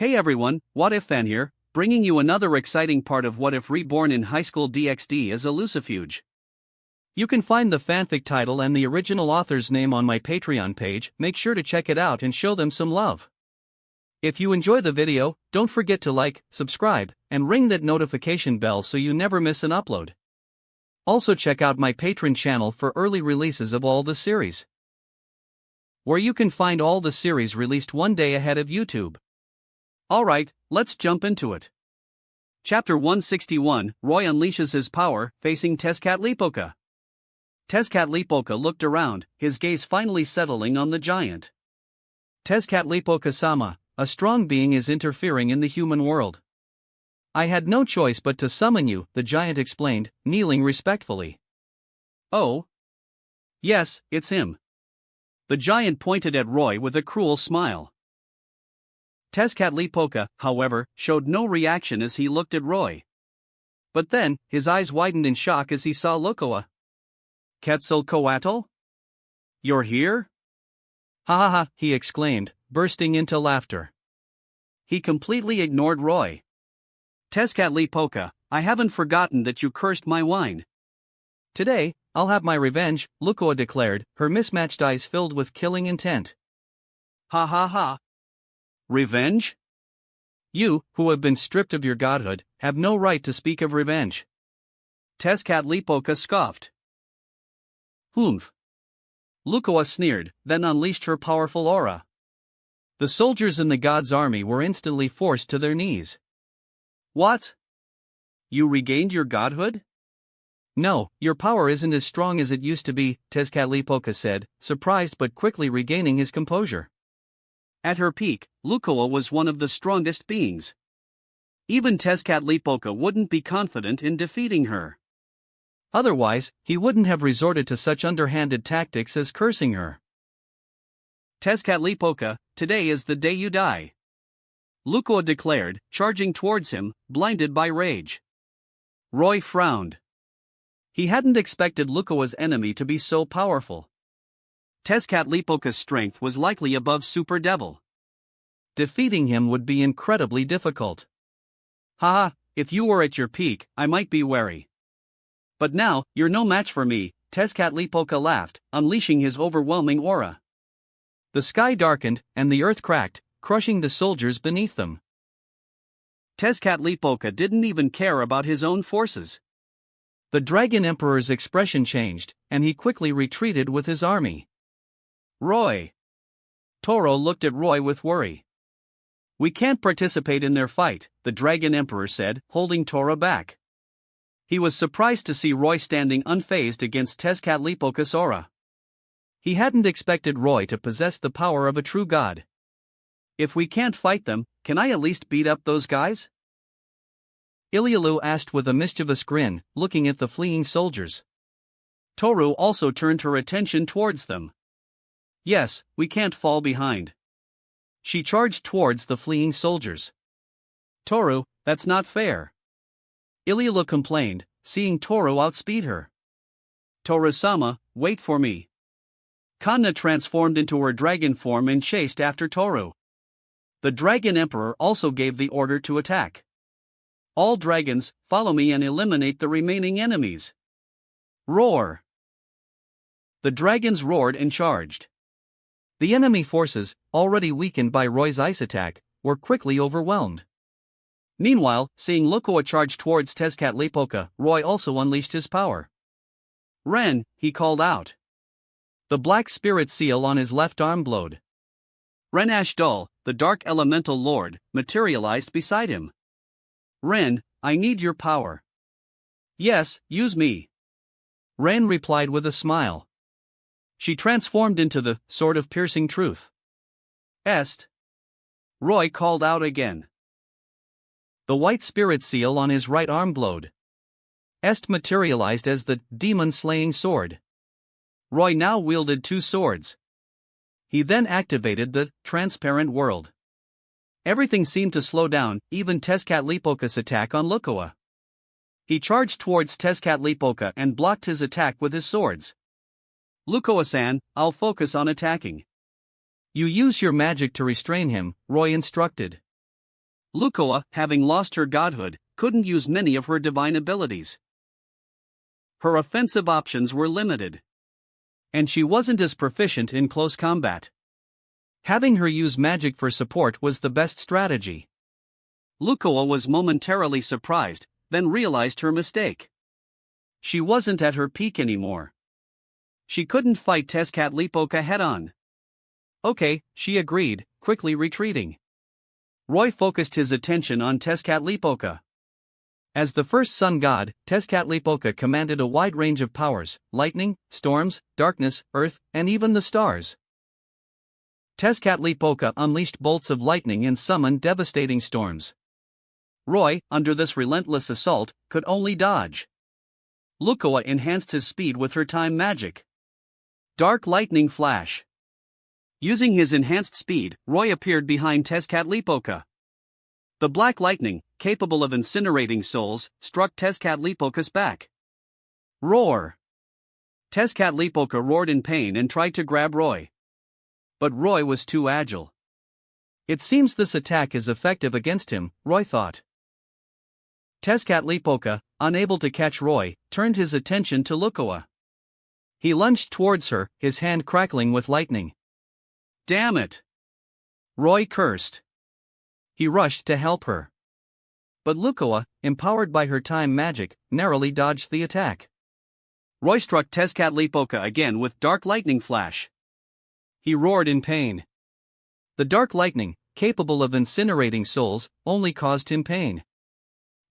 Hey everyone, What If Fan here, bringing you another exciting part of What If Reborn in Highschool DxD as a Lucifuge. You can find the fanfic title and the original author's name on my Patreon page. Make sure to check it out and show them some love. If you enjoy the video, don't forget to like, subscribe, and ring that notification bell so you never miss an upload. Also check out my Patreon channel for early releases of all the series, where you can find all the series released one day ahead of YouTube. Alright, let's jump into it. Chapter 161, Roy unleashes his power, facing Tezcatlipoca. Tezcatlipoca looked around, his gaze finally settling on the giant. Tezcatlipoca-sama, a strong being is interfering in the human world. I had no choice but to summon you, the giant explained, kneeling respectfully. Oh? Yes, it's him. The giant pointed at Roy with a cruel smile. Tezcatlipoca, however, showed no reaction as he looked at Roy. But then, his eyes widened in shock as he saw Lucoa. Quetzalcoatl? You're here? Ha ha ha, he exclaimed, bursting into laughter. He completely ignored Roy. Tezcatlipoca, I haven't forgotten that you cursed my wine. Today, I'll have my revenge, Lucoa declared, her mismatched eyes filled with killing intent. Ha ha ha. Revenge? You, who have been stripped of your godhood, have no right to speak of revenge. Tezcatlipoca scoffed. Humph. Lucoa sneered, then unleashed her powerful aura. The soldiers in the god's army were instantly forced to their knees. What? You regained your godhood? No, your power isn't as strong as it used to be, Tezcatlipoca said, surprised but quickly regaining his composure. At her peak, Lucoa was one of the strongest beings. Even Tezcatlipoca wouldn't be confident in defeating her. Otherwise, he wouldn't have resorted to such underhanded tactics as cursing her. Tezcatlipoca, today is the day you die. Lucoa declared, charging towards him, blinded by rage. Roy frowned. He hadn't expected Lucoa's enemy to be so powerful. Tezcatlipoca's strength was likely above Super Devil. Defeating him would be incredibly difficult. Haha, if you were at your peak, I might be wary. But now, you're no match for me, Tezcatlipoca laughed, unleashing his overwhelming aura. The sky darkened, and the earth cracked, crushing the soldiers beneath them. Tezcatlipoca didn't even care about his own forces. The Dragon Emperor's expression changed, and he quickly retreated with his army. Roy. Toro looked at Roy with worry. We can't participate in their fight, the Dragon Emperor said, holding Toro back. He was surprised to see Roy standing unfazed against Tezcatlipoca's aura. He hadn't expected Roy to possess the power of a true god. If we can't fight them, can I at least beat up those guys? Ilialu asked with a mischievous grin, looking at the fleeing soldiers. Toru also turned her attention towards them. Yes, we can't fall behind. She charged towards the fleeing soldiers. Toru, that's not fair. Ilialu complained, seeing Toru outspeed her. Toru-sama, wait for me. Kanna transformed into her dragon form and chased after Toru. The Dragon Emperor also gave the order to attack. All dragons, follow me and eliminate the remaining enemies. Roar! The dragons roared and charged. The enemy forces, already weakened by Roy's ice attack, were quickly overwhelmed. Meanwhile, seeing Lucoa charge towards Tezcatlipoca, Roy also unleashed his power. Ren, he called out. The black spirit seal on his left arm glowed. Ren Ashdal, the Dark Elemental Lord, materialized beside him. Ren, I need your power. Yes, use me. Ren replied with a smile. She transformed into the Sword of Piercing Truth. Est. Roy called out again. The white spirit seal on his right arm glowed. Est materialized as the demon-slaying sword. Roy now wielded two swords. He then activated the transparent world. Everything seemed to slow down, even Tezcatlipoca's attack on Lucoa. He charged towards Tezcatlipoca and blocked his attack with his swords. Lucoa-san, I'll focus on attacking. You use your magic to restrain him, Roy instructed. Lucoa, having lost her godhood, couldn't use many of her divine abilities. Her offensive options were limited. And she wasn't as proficient in close combat. Having her use magic for support was the best strategy. Lucoa was momentarily surprised, then realized her mistake. She wasn't at her peak anymore. She couldn't fight Tezcatlipoca head-on. Okay, she agreed, quickly retreating. Roy focused his attention on Tezcatlipoca. As the first sun god, Tezcatlipoca commanded a wide range of powers: lightning, storms, darkness, earth, and even the stars. Tezcatlipoca unleashed bolts of lightning and summoned devastating storms. Roy, under this relentless assault, could only dodge. Lucoa enhanced his speed with her time magic. Dark lightning flash. Using his enhanced speed, Roy appeared behind Tezcatlipoca. The black lightning, capable of incinerating souls, struck Tezcatlipoca's back. Roar! Tezcatlipoca roared in pain and tried to grab Roy. But Roy was too agile. It seems this attack is effective against him, Roy thought. Tezcatlipoca, unable to catch Roy, turned his attention to Lucoa. He lunged towards her, his hand crackling with lightning. Damn it! Roy cursed. He rushed to help her. But Lucoa, empowered by her time magic, narrowly dodged the attack. Roy struck Tezcatlipoca again with dark lightning flash. He roared in pain. The dark lightning, capable of incinerating souls, only caused him pain.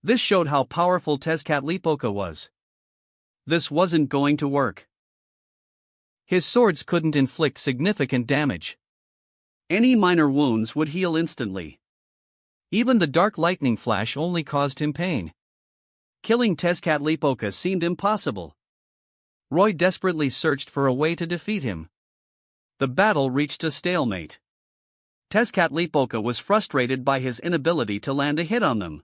This showed how powerful Tezcatlipoca was. This wasn't going to work. His swords couldn't inflict significant damage. Any minor wounds would heal instantly. Even the dark lightning flash only caused him pain. Killing Tezcatlipoca seemed impossible. Roy desperately searched for a way to defeat him. The battle reached a stalemate. Tezcatlipoca was frustrated by his inability to land a hit on them.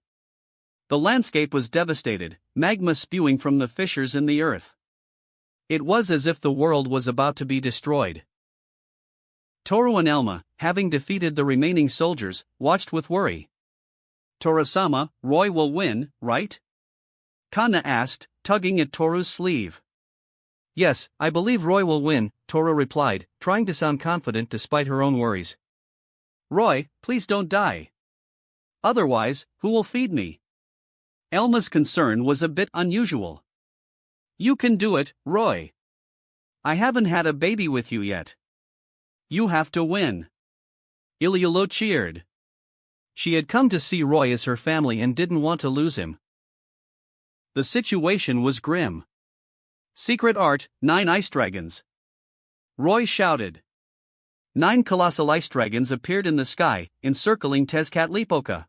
The landscape was devastated, magma spewing from the fissures in the earth. It was as if the world was about to be destroyed. Toru and Elma, having defeated the remaining soldiers, watched with worry. Toru-sama, Roy will win, right? Kana asked, tugging at Toru's sleeve. Yes, I believe Roy will win, Toru replied, trying to sound confident despite her own worries. Roy, please don't die. Otherwise, who will feed me? Elma's concern was a bit unusual. You can do it, Roy. I haven't had a baby with you yet. You have to win. Iliolo cheered. She had come to see Roy as her family and didn't want to lose him. The situation was grim. Secret art, 9 ice dragons. Roy shouted. 9 colossal ice dragons appeared in the sky, encircling Tezcatlipoca.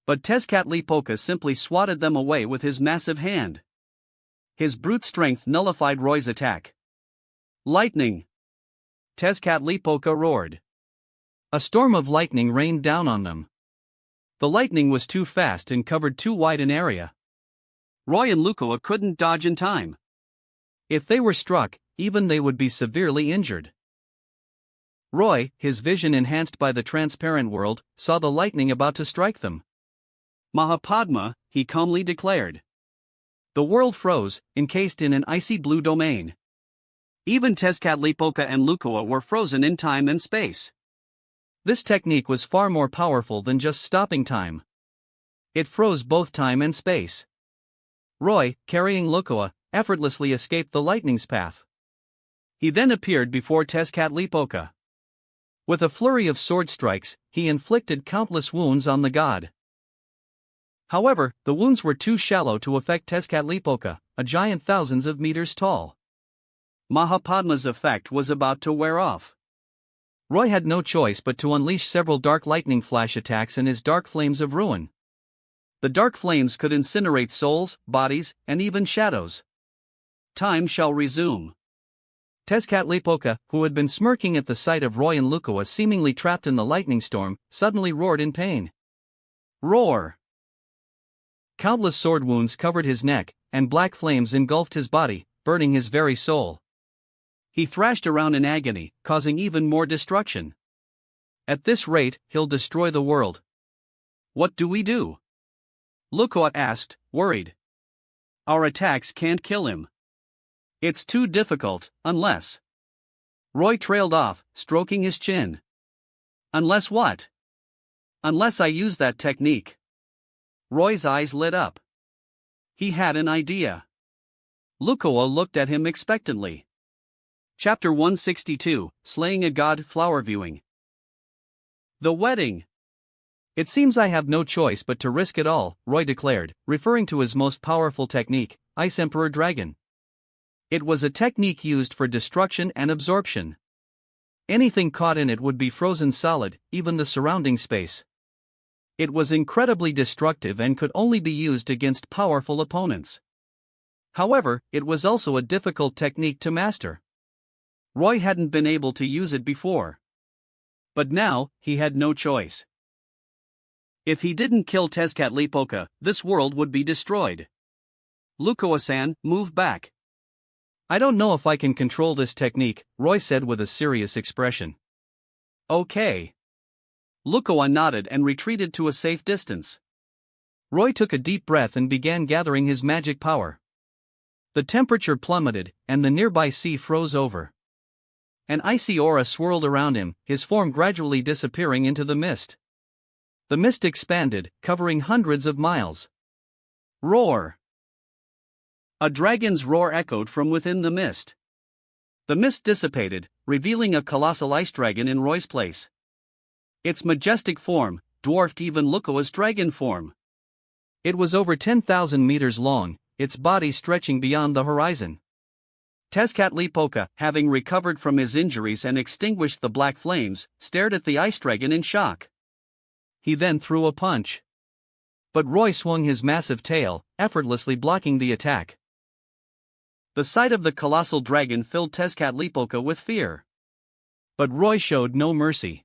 But Tezcatlipoca simply swatted them away with his massive hand. His brute strength nullified Roy's attack. Lightning! Tezcatlipoca roared. A storm of lightning rained down on them. The lightning was too fast and covered too wide an area. Roy and Lucoa couldn't dodge in time. If they were struck, even they would be severely injured. Roy, his vision enhanced by the transparent world, saw the lightning about to strike them. Mahapadma, he calmly declared. The world froze, encased in an icy blue domain. Even Tezcatlipoca and Lucoa were frozen in time and space. This technique was far more powerful than just stopping time. It froze both time and space. Roy, carrying Lucoa, effortlessly escaped the lightning's path. He then appeared before Tezcatlipoca. With a flurry of sword strikes, he inflicted countless wounds on the god. However, the wounds were too shallow to affect Tezcatlipoca, a giant thousands of meters tall. Mahapadma's effect was about to wear off. Roy had no choice but to unleash several dark lightning flash attacks in his dark flames of ruin. The dark flames could incinerate souls, bodies, and even shadows. Time shall resume. Tezcatlipoca, who had been smirking at the sight of Roy and Lucoa seemingly trapped in the lightning storm, suddenly roared in pain. Roar! Countless sword wounds covered his neck, and black flames engulfed his body, burning his very soul. He thrashed around in agony, causing even more destruction. At this rate, he'll destroy the world. What do we do? Lucoa asked, worried. Our attacks can't kill him. It's too difficult, unless. Roy trailed off, stroking his chin. Unless what? Unless I use that technique. Roy's eyes lit up. He had an idea. Lucoa looked at him expectantly. Chapter 162, Slaying a God, Flower Viewing. The wedding. It seems I have no choice but to risk it all, Roy declared, referring to his most powerful technique, Ice Emperor Dragon. It was a technique used for destruction and absorption. Anything caught in it would be frozen solid, even the surrounding space. It was incredibly destructive and could only be used against powerful opponents. However, it was also a difficult technique to master. Roy hadn't been able to use it before. But now, he had no choice. If he didn't kill Tezcatlipoca, this world would be destroyed. Lucoa-san, move back. I don't know if I can control this technique, Roy said with a serious expression. Okay. Lucoa nodded and retreated to a safe distance. Roy took a deep breath and began gathering his magic power. The temperature plummeted, and the nearby sea froze over. An icy aura swirled around him, his form gradually disappearing into the mist. The mist expanded, covering hundreds of miles. Roar! A dragon's roar echoed from within the mist. The mist dissipated, revealing a colossal ice dragon in Roy's place. Its majestic form dwarfed even Lucoa's dragon form. It was over 10,000 meters long, its body stretching beyond the horizon. Tezcatlipoca, having recovered from his injuries and extinguished the black flames, stared at the ice dragon in shock. He then threw a punch. But Roy swung his massive tail, effortlessly blocking the attack. The sight of the colossal dragon filled Tezcatlipoca with fear. But Roy showed no mercy.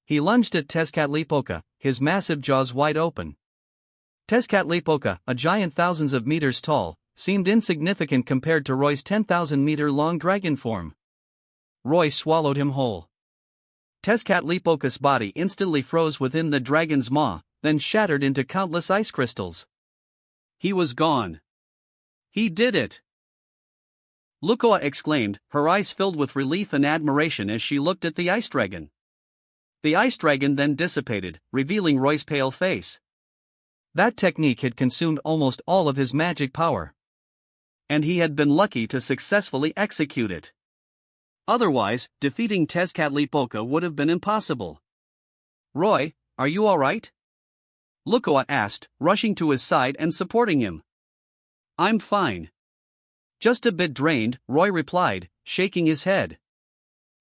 He lunged at Tezcatlipoca, his massive jaws wide open. Tezcatlipoca, a giant thousands of meters tall, seemed insignificant compared to Roy's 10,000-meter-long dragon form. Roy swallowed him whole. Tezcatlipoca's body instantly froze within the dragon's maw, then shattered into countless ice crystals. He was gone. He did it! Lucoa exclaimed, her eyes filled with relief and admiration as she looked at the ice dragon. The ice dragon then dissipated, revealing Roy's pale face. That technique had consumed almost all of his magic power. And he had been lucky to successfully execute it. Otherwise, defeating Tezcatlipoca would have been impossible. Roy, are you alright? Lucoa asked, rushing to his side and supporting him. I'm fine. Just a bit drained, Roy replied, shaking his head.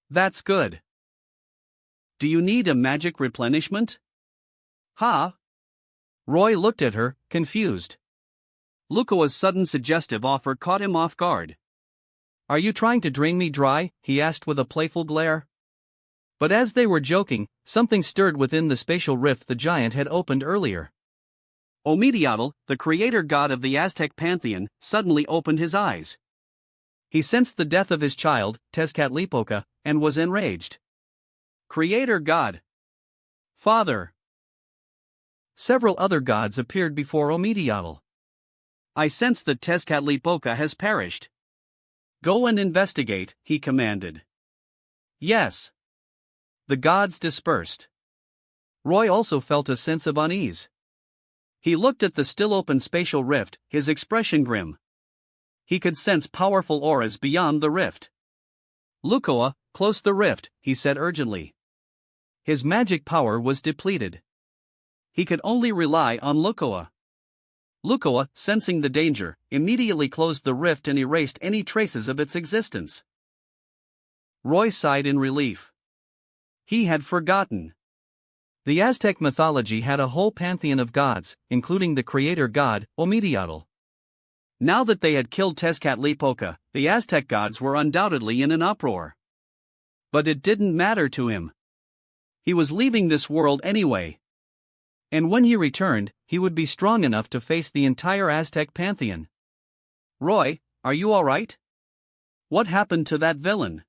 That's good. Do you need a magic replenishment? Huh? Roy looked at her, confused. Lucoa's sudden suggestive offer caught him off guard. Are you trying to drain me dry? He asked with a playful glare. But as they were joking, something stirred within the spatial rift the giant had opened earlier. Ometeotl, the creator god of the Aztec pantheon, suddenly opened his eyes. He sensed the death of his child, Tezcatlipoca, and was enraged. Creator god! Father! Several other gods appeared before Ometeotl. I sense that Tezcatlipoca has perished. Go and investigate, he commanded. Yes. The gods dispersed. Roy also felt a sense of unease. He looked at the still open spatial rift, his expression grim. He could sense powerful auras beyond the rift. Lucoa, close the rift, he said urgently. His magic power was depleted. He could only rely on Lucoa. Lucoa, sensing the danger, immediately closed the rift and erased any traces of its existence. Roy sighed in relief. He had forgotten. The Aztec mythology had a whole pantheon of gods, including the creator god, Ometeotl. Now that they had killed Tezcatlipoca, the Aztec gods were undoubtedly in an uproar. But it didn't matter to him. He was leaving this world anyway. And when he returned, he would be strong enough to face the entire Aztec pantheon. Roy, are you alright? What happened to that villain?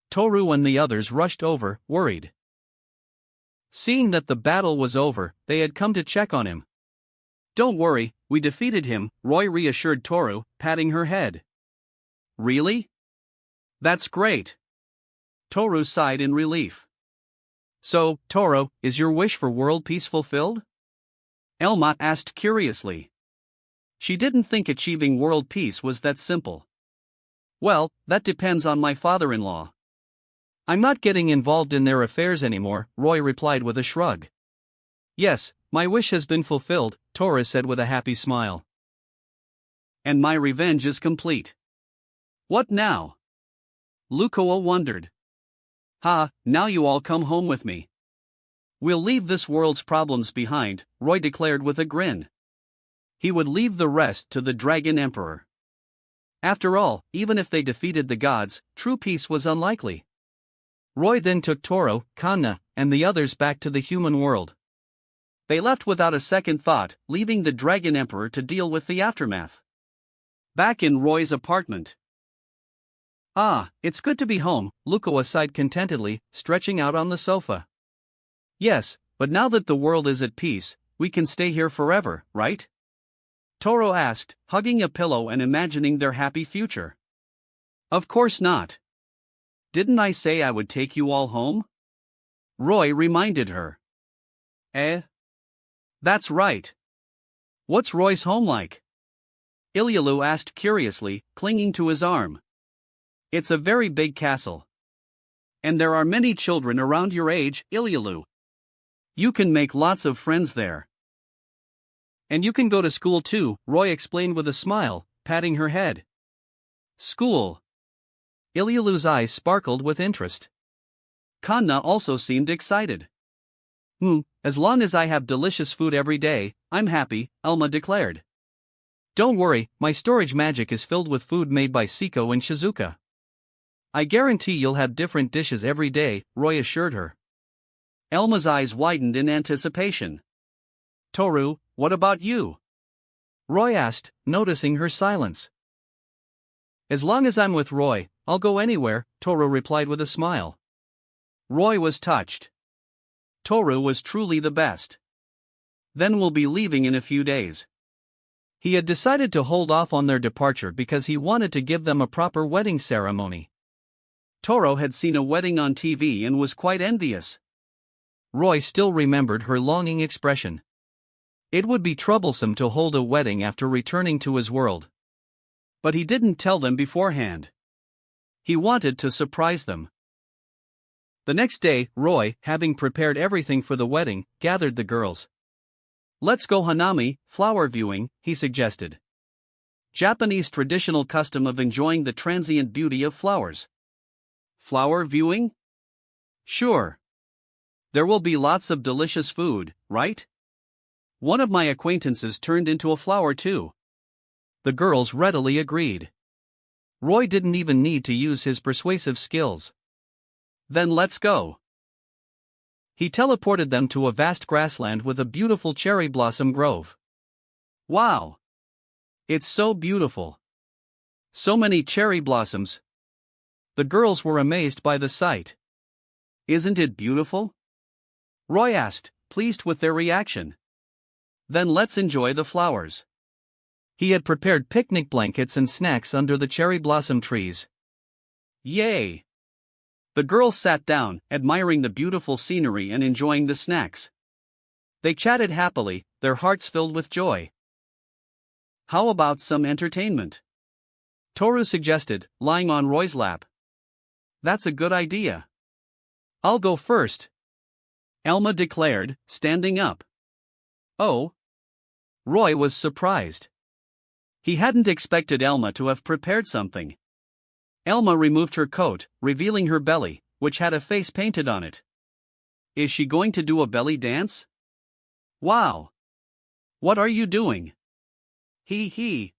Toru and the others rushed over, worried. Seeing that the battle was over, they had come to check on him. Don't worry, we defeated him, Roy reassured Toru, patting her head. Really? That's great. Toru sighed in relief. So, Toru, is your wish for world peace fulfilled? Elma asked curiously. She didn't think achieving world peace was that simple. Well, that depends on my father-in-law. I'm not getting involved in their affairs anymore, Roy replied with a shrug. Yes, my wish has been fulfilled, Toru said with a happy smile. And my revenge is complete. What now? Lukoa wondered. Now you all come home with me. We'll leave this world's problems behind, Roy declared with a grin. He would leave the rest to the Dragon Emperor. After all, even if they defeated the gods, true peace was unlikely. Roy then took Toru, Kanna, and the others back to the human world. They left without a second thought, leaving the Dragon Emperor to deal with the aftermath. Back in Roy's apartment. It's good to be home, Lukoa sighed contentedly, stretching out on the sofa. Yes, but now that the world is at peace, we can stay here forever, right? Toru asked, hugging a pillow and imagining their happy future. Of course not. Didn't I say I would take you all home? Roy reminded her. That's right. What's Roy's home like? Ilyalu asked curiously, clinging to his arm. It's a very big castle. And there are many children around your age, Ilyalu. You can make lots of friends there. And you can go to school too, Roy explained with a smile, patting her head. School. Ilyalu's eyes sparkled with interest. Kanna also seemed excited. As long as I have delicious food every day, I'm happy, Elma declared. Don't worry, my storage magic is filled with food made by Siko and Shizuka. I guarantee you'll have different dishes every day, Roy assured her. Elma's eyes widened in anticipation. Toru, what about you? Roy asked, noticing her silence. As long as I'm with Roy, I'll go anywhere, Toru replied with a smile. Roy was touched. Toru was truly the best. Then we'll be leaving in a few days. He had decided to hold off on their departure because he wanted to give them a proper wedding ceremony. Toru had seen a wedding on TV and was quite envious. Roy still remembered her longing expression. It would be troublesome to hold a wedding after returning to his world. But he didn't tell them beforehand. He wanted to surprise them. The next day, Roy, having prepared everything for the wedding, gathered the girls. Let's go hanami, flower viewing, he suggested. Japanese traditional custom of enjoying the transient beauty of flowers. Flower viewing? Sure. There will be lots of delicious food, right? One of my acquaintances turned into a flower too. The girls readily agreed. Roy didn't even need to use his persuasive skills. Then let's go. He teleported them to a vast grassland with a beautiful cherry blossom grove. Wow! It's so beautiful. So many cherry blossoms. The girls were amazed by the sight. Isn't it beautiful? Roy asked, pleased with their reaction. Then let's enjoy the flowers. He had prepared picnic blankets and snacks under the cherry blossom trees. Yay! The girls sat down, admiring the beautiful scenery and enjoying the snacks. They chatted happily, their hearts filled with joy. How about some entertainment? Toru suggested, lying on Roy's lap. That's a good idea. I'll go first. Elma declared, standing up. Oh. Roy was surprised. He hadn't expected Elma to have prepared something. Elma removed her coat, revealing her belly, which had a face painted on it. Is she going to do a belly dance? Wow! What are you doing? He.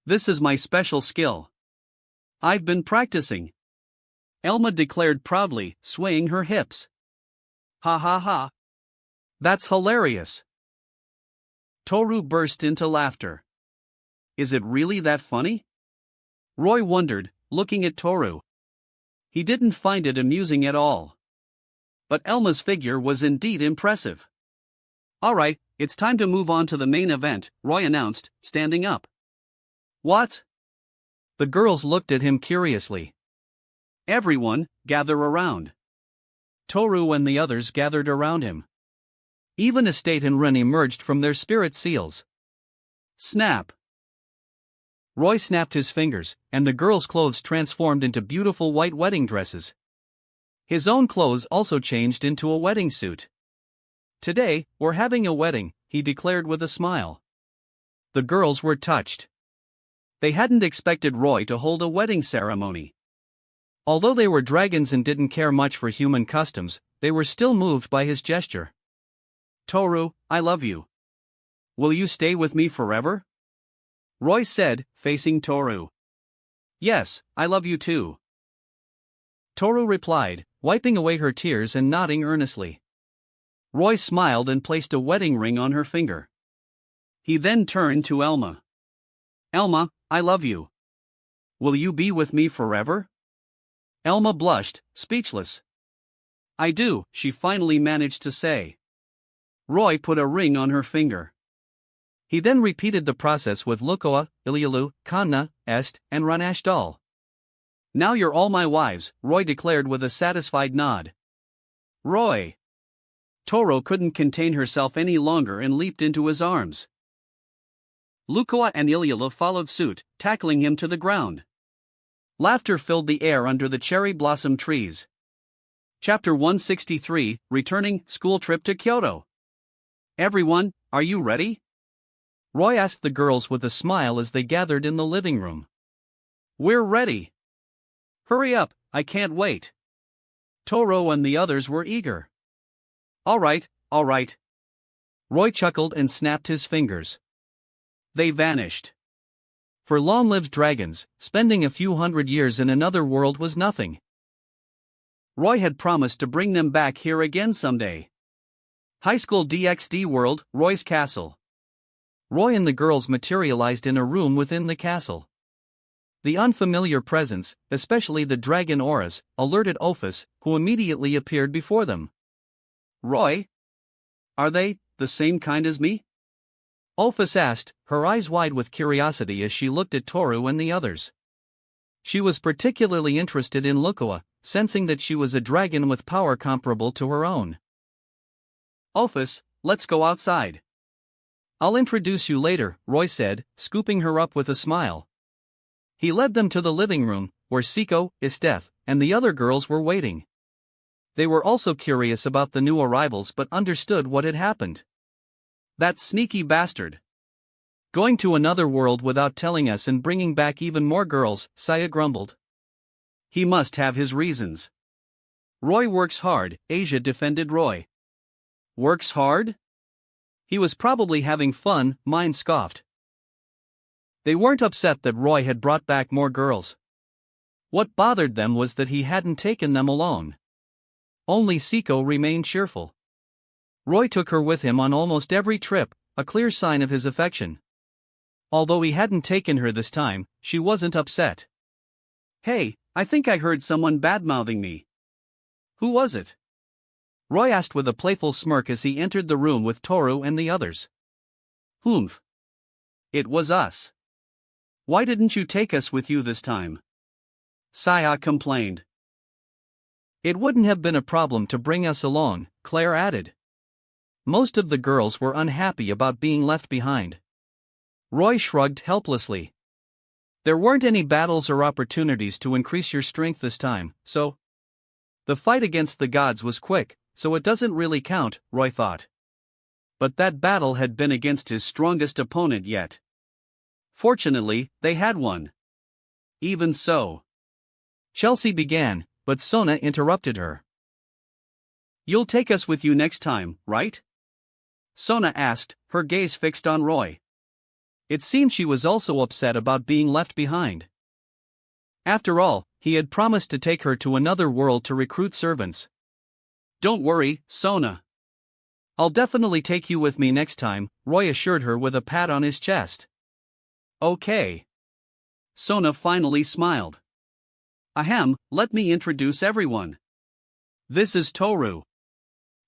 This is my special skill. I've been practicing. Elma declared proudly, swaying her hips. Ha ha ha. That's hilarious. Toru burst into laughter. Is it really that funny? Roy wondered, looking at Toru. He didn't find it amusing at all. but Elma's figure was indeed impressive. "Alright, it's time to move on to the main event," Roy announced, standing up. "What?" The girls looked at him curiously. "Everyone, gather around." Toru and the others gathered around him. Even Estate and Ren emerged from their spirit seals. Snap! Roy snapped his fingers, and the girls' clothes transformed into beautiful white wedding dresses. His own clothes also changed into a wedding suit. "Today, we're having a wedding," he declared with a smile. The girls were touched. They hadn't expected Roy to hold a wedding ceremony. Although they were dragons and didn't care much for human customs, they were still moved by his gesture. "Toru, I love you. Will you stay with me forever?" Roy said, facing Toru. "Yes, I love you too." Toru replied, wiping away her tears and nodding earnestly. Roy smiled and placed a wedding ring on her finger. He then turned to Elma. "Elma, I love you. Will you be with me forever?" Elma blushed, speechless. "I do," she finally managed to say. Roy put a ring on her finger. He then repeated the process with Lukoa, Ilialu, Kanna, Est, and Ranashdal. "Now you're all my wives," Roy declared with a satisfied nod. "Roy!" Toru couldn't contain herself any longer and leaped into his arms. Lukoa and Ilialu followed suit, tackling him to the ground. Laughter filled the air under the cherry blossom trees. Chapter 163, Returning School Trip to Kyoto. "Everyone, are you ready?" Roy asked the girls with a smile as they gathered in the living room. "We're ready." "Hurry up, I can't wait." Toru and the others were eager. All right. Roy chuckled and snapped his fingers. They vanished. For long-lived dragons, spending a few hundred years in another world was nothing. Roy had promised to bring them back here again someday. Highschool DxD World, Roy's Castle. Roy and the girls materialized in a room within the castle. The unfamiliar presence, especially the dragon auras, alerted Ophis, who immediately appeared before them. "Roy? Are they the same kind as me?" Ophis asked, her eyes wide with curiosity as she looked at Toru and the others. She was particularly interested in Lukoa, sensing that she was a dragon with power comparable to her own. "Ophis, let's go outside." "I'll introduce you later," Roy said, scooping her up with a smile. He led them to the living room, where Siko, Esteth, and the other girls were waiting. They were also curious about the new arrivals but understood what had happened. "That sneaky bastard. Going to another world without telling us and bringing back even more girls," Saya grumbled. "He must have his reasons." "Roy works hard," Asia defended Roy. "Works hard? He was probably having fun," Mine scoffed. They weren't upset that Roy had brought back more girls. What bothered them was that he hadn't taken them alone. Only Siko remained cheerful. Roy took her with him on almost every trip, a clear sign of his affection. Although he hadn't taken her this time, she wasn't upset. "Hey, I think I heard someone bad-mouthing me." "Who was it?" Roy asked with a playful smirk as he entered the room with Toru and the others. "Humph. It was us. Why didn't you take us with you this time?" Saya complained. "It wouldn't have been a problem to bring us along," Claire added. Most of the girls were unhappy about being left behind. Roy shrugged helplessly. "There weren't any battles or opportunities to increase your strength this time, so..." The fight against the gods was quick, so it doesn't really count, Roy thought. But that battle had been against his strongest opponent yet. Fortunately, they had won. Even so. Chelsea began, but Sona interrupted her. "You'll take us with you next time, right?" Sona asked, her gaze fixed on Roy. It seemed she was also upset about being left behind. After all, he had promised to take her to another world to recruit servants. "Don't worry, Sona. I'll definitely take you with me next time," Roy assured her with a pat on his chest. "Okay." Sona finally smiled. "Ahem, let me introduce everyone. This is Toru.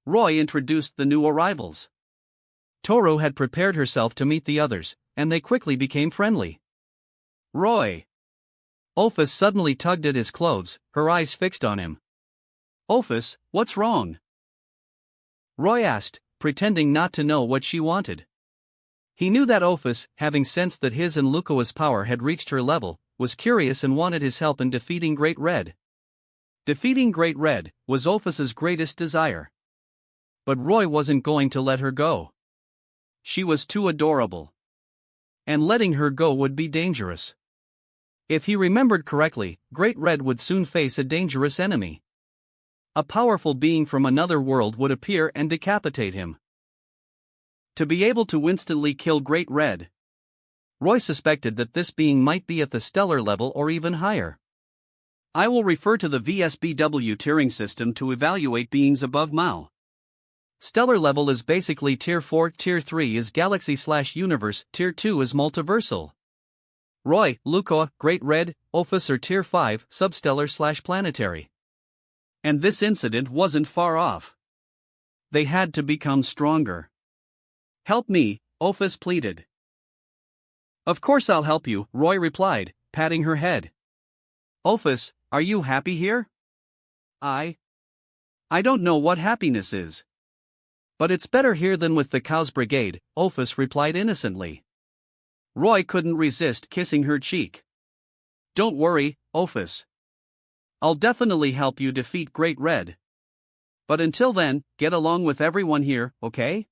Roy introduced the new arrivals. Toru had prepared herself to meet the others, and they quickly became friendly. Roy. Ophis suddenly tugged at his clothes, her eyes fixed on him. Ophis, what's wrong? Roy asked, pretending not to know what she wanted. He knew that Ophis, having sensed that his and Lukoa's power had reached her level, was curious and wanted his help in defeating Great Red. Defeating Great Red was Ophis's greatest desire. But Roy wasn't going to let her go. She was too adorable. And letting her go would be dangerous. If he remembered correctly, Great Red would soon face a dangerous enemy. A powerful being from another world would appear and decapitate him. To be able to instantly kill Great Red, Roy suspected that this being might be at the stellar level or even higher. I will refer to the VSBW tiering system to evaluate beings above Mao. Stellar level is basically Tier 4, Tier 3 is Galaxy/Universe, Tier 2 is Multiversal. Roy, Lukoa, Great Red, Ophis are Tier 5, Substellar/Planetary. And this incident wasn't far off. They had to become stronger. Help me, Ophis pleaded. Of course I'll help you, Roy replied, patting her head. Ophis, are you happy here? I don't know what happiness is. But it's better here than with the Cows Brigade, Ophis replied innocently. Roy couldn't resist kissing her cheek. Don't worry, Ophis. I'll definitely help you defeat Great Red. But until then, get along with everyone here, okay?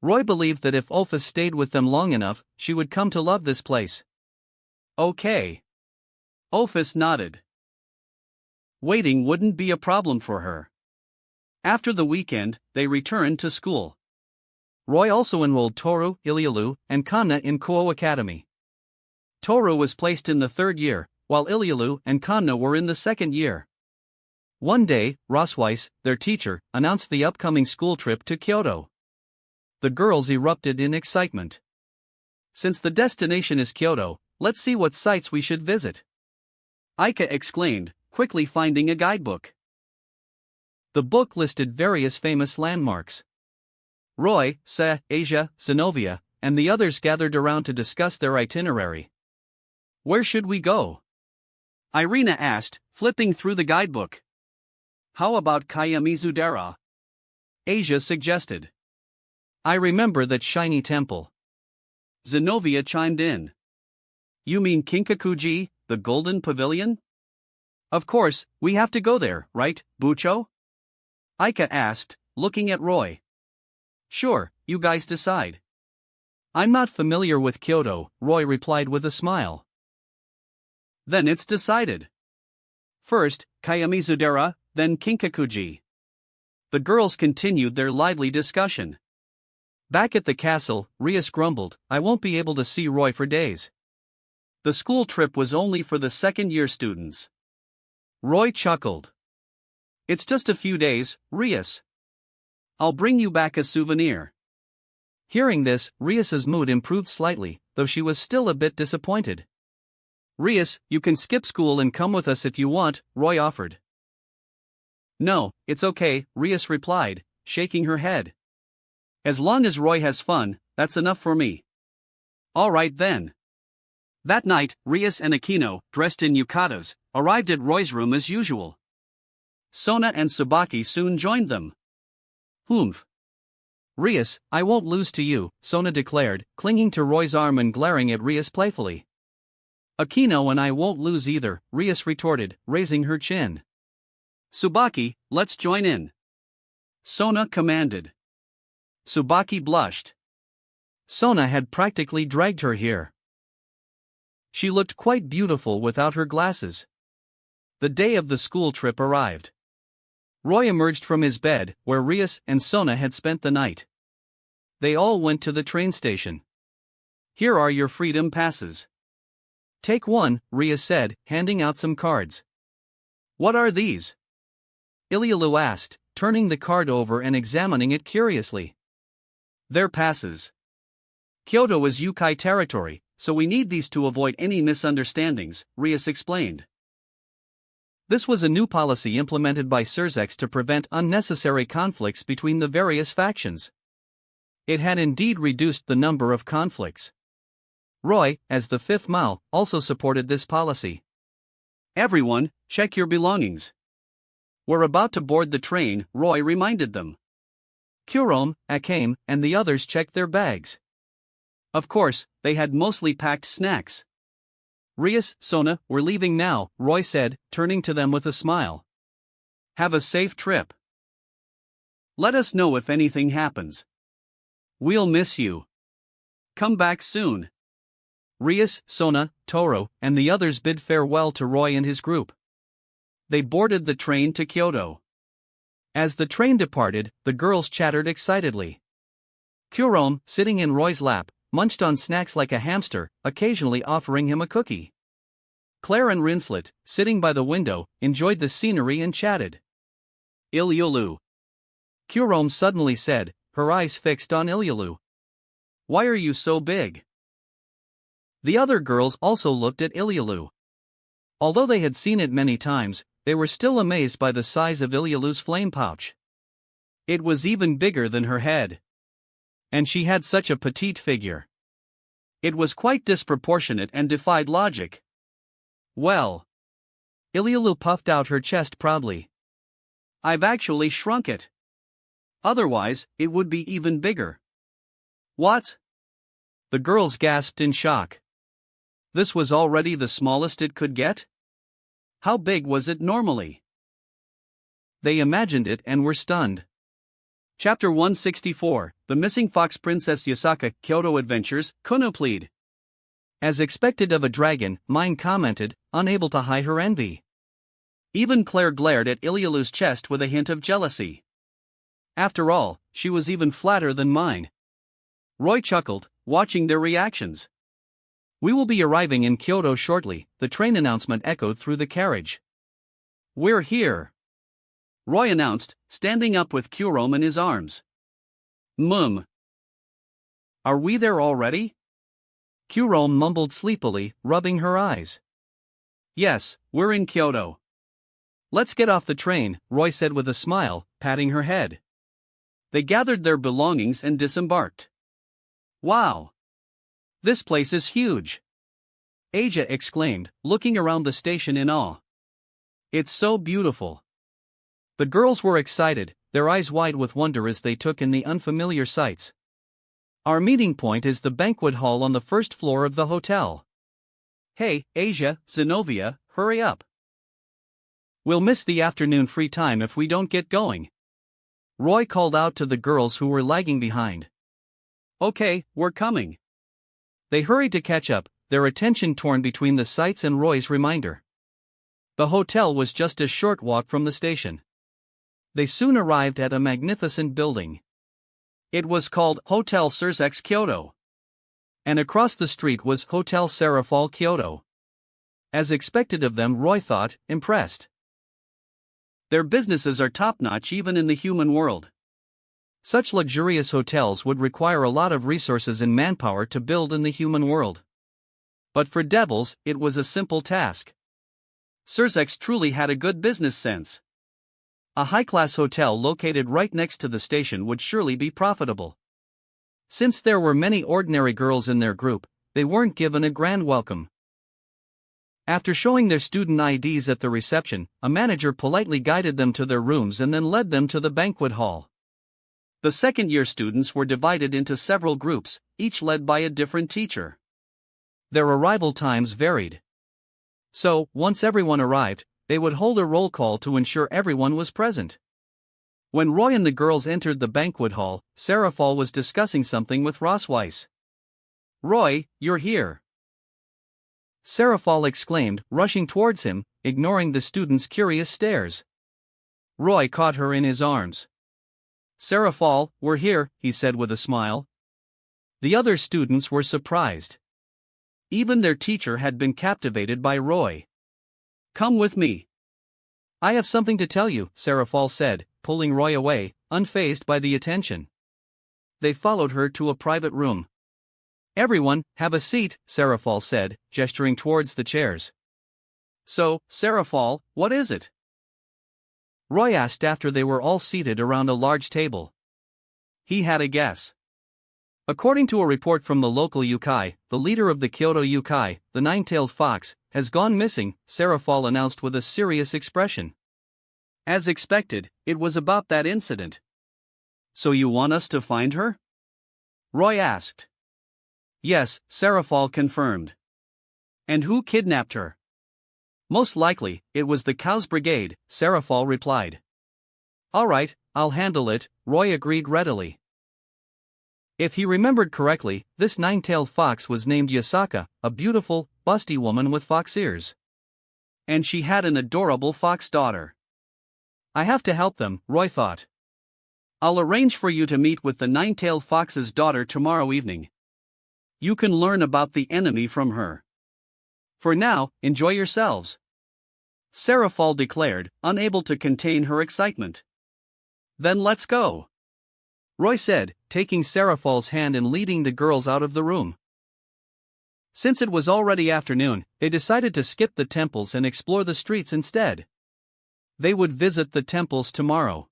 Roy believed that if Ophis stayed with them long enough, she would come to love this place. Okay. Ophis nodded. Waiting wouldn't be a problem for her. After the weekend, they returned to school. Roy also enrolled Toru, Ilialu, and Kanna in Kuo Academy. Toru was placed in the 3rd year, while Ilialu and Kanna were in the 2nd year. One day, Rosweiss, their teacher, announced the upcoming school trip to Kyoto. The girls erupted in excitement. Since the destination is Kyoto, let's see what sites we should visit. Aika exclaimed, quickly finding a guidebook. The book listed various famous landmarks. Roy, Asia, Zenovia, and the others gathered around to discuss their itinerary. Where should we go? Irina asked, flipping through the guidebook. How about Kayamizudera? Asia suggested. I remember that shiny temple. Zenovia chimed in. You mean Kinkakuji, the Golden Pavilion? Of course, we have to go there, right, Bucho? Aika asked, looking at Roy. Sure, you guys decide. I'm not familiar with Kyoto, Roy replied with a smile. Then it's decided. First, Kayamizudera, then Kinkakuji. The girls continued their lively discussion. Back at the castle, Rias grumbled, I won't be able to see Roy for days. The school trip was only for the 2nd-year students. Roy chuckled. It's just a few days, Rias. I'll bring you back a souvenir. Hearing this, Rias's mood improved slightly, though she was still a bit disappointed. Rias, you can skip school and come with us if you want, Roy offered. No, it's okay, Rias replied, shaking her head. As long as Roy has fun, that's enough for me. All right then. That night, Rias and Aquino, dressed in yukatas, arrived at Roy's room as usual. Sona and Tsubaki soon joined them. Humph. Rias, I won't lose to you, Sona declared, clinging to Roy's arm and glaring at Rias playfully. Aquino and I won't lose either, Rias retorted, raising her chin. Tsubaki, let's join in. Sona commanded. Tsubaki blushed. Sona had practically dragged her here. She looked quite beautiful without her glasses. The day of the school trip arrived. Roy emerged from his bed, where Rias and Sona had spent the night. They all went to the train station. Here are your freedom passes. Take one, Rias said, handing out some cards. What are these? Ilialu asked, turning the card over and examining it curiously. They're passes. Kyoto is Yukai territory, so we need these to avoid any misunderstandings, Rias explained. This was a new policy implemented by Surzex to prevent unnecessary conflicts between the various factions. It had indeed reduced the number of conflicts. Roy, as the fifth Mao, also supported this policy. "Everyone, check your belongings. We're about to board the train," Roy reminded them. Kurom, Akame, and the others checked their bags. Of course, they had mostly packed snacks. "Rias, Sona, we're leaving now," Roy said, turning to them with a smile. "Have a safe trip. Let us know if anything happens. We'll miss you. Come back soon." Rias, Sona, Toro, and the others bid farewell to Roy and his group. They boarded the train to Kyoto. As the train departed, the girls chattered excitedly. Kurom, sitting in Roy's lap, munched on snacks like a hamster, occasionally offering him a cookie. Claire and Rinslet, sitting by the window, enjoyed the scenery and chatted. "Ilyulu," Kurom suddenly said, her eyes fixed on Ilyulu. "Why are you so big?" The other girls also looked at Ilyulu. Although they had seen it many times, they were still amazed by the size of Ilyulu's flame pouch. It was even bigger than her head. And she had such a petite figure. It was quite disproportionate and defied logic. "Well," Ilyulu puffed out her chest proudly, "I've actually shrunk it. Otherwise, it would be even bigger." "What?" The girls gasped in shock. This was already the smallest it could get? How big was it normally? They imagined it and were stunned. Chapter 164, The Missing Fox Princess Yasaka, Kyoto Adventures, Konoplede. As expected of a dragon, Mine commented, unable to hide her envy. Even Claire glared at Ilyulu's chest with a hint of jealousy. After all, she was even flatter than Mine. Roy chuckled, watching their reactions. "We will be arriving in Kyoto shortly," the train announcement echoed through the carriage. "We're here," Roy announced, standing up with Kurom in his arms. Are we there already?" Kurom mumbled sleepily, rubbing her eyes. "Yes, we're in Kyoto." "Let's get off the train," Roy said with a smile, patting her head. They gathered their belongings and disembarked. "Wow! This place is huge!" Asia exclaimed, looking around the station in awe. "It's so beautiful." The girls were excited, their eyes wide with wonder as they took in the unfamiliar sights. "Our meeting point is the banquet hall on the first floor of the hotel." "Hey, Asia, Zenobia, hurry up. We'll miss the afternoon free time if we don't get going." Roy called out to the girls who were lagging behind. "Okay, we're coming." They hurried to catch up, their attention torn between the sights and Roy's reminder. The hotel was just a short walk from the station. They soon arrived at a magnificent building. It was called Hotel Surzex Kyoto. And across the street was Hotel Serafal Kyoto. As expected of them, Roy thought, impressed. Their businesses are top-notch even in the human world. Such luxurious hotels would require a lot of resources and manpower to build in the human world. But for devils, it was a simple task. Surzex truly had a good business sense. A high-class hotel located right next to the station would surely be profitable. Since there were many ordinary girls in their group, they weren't given a grand welcome. After showing their student IDs at the reception, a manager politely guided them to their rooms and then led them to the banquet hall. The second-year students were divided into several groups, each led by a different teacher. Their arrival times varied. So, once everyone arrived, they would hold a roll call to ensure everyone was present. When Roy and the girls entered the banquet hall, Serafal was discussing something with Rossweiss. "Roy, you're here!" Serafal exclaimed, rushing towards him, ignoring the students' curious stares. Roy caught her in his arms. "Serafal, we're here," he said with a smile. The other students were surprised. Even their teacher had been captivated by Roy. "Come with me. I have something to tell you," Serafal said, pulling Roy away, unfazed by the attention. They followed her to a private room. "Everyone, have a seat," Serafal said, gesturing towards the chairs. So, Seraphol, what is it? Roy asked after they were all seated around a large table. He had a guess. According to a report from the local yokai, the leader of the Kyoto yokai, the nine-tailed fox, has gone missing, Seraphol announced with a serious expression. As expected, it was about that incident. So you want us to find her? Roy asked. Yes, Seraphol confirmed. And who kidnapped her? Most likely, it was the Cows Brigade, Seraphol replied. All right, I'll handle it, Roy agreed readily. If he remembered correctly, this nine-tailed fox was named Yasaka, a beautiful, busty woman with fox ears. And she had an adorable fox daughter. I have to help them, Roy thought. I'll arrange for you to meet with the nine-tailed fox's daughter tomorrow evening. You can learn about the enemy from her. For now, enjoy yourselves. Seraphol declared, unable to contain her excitement. Then let's go. Roy said, taking Seraphol's hand and leading the girls out of the room. Since it was already afternoon, they decided to skip the temples and explore the streets instead. They would visit the temples tomorrow.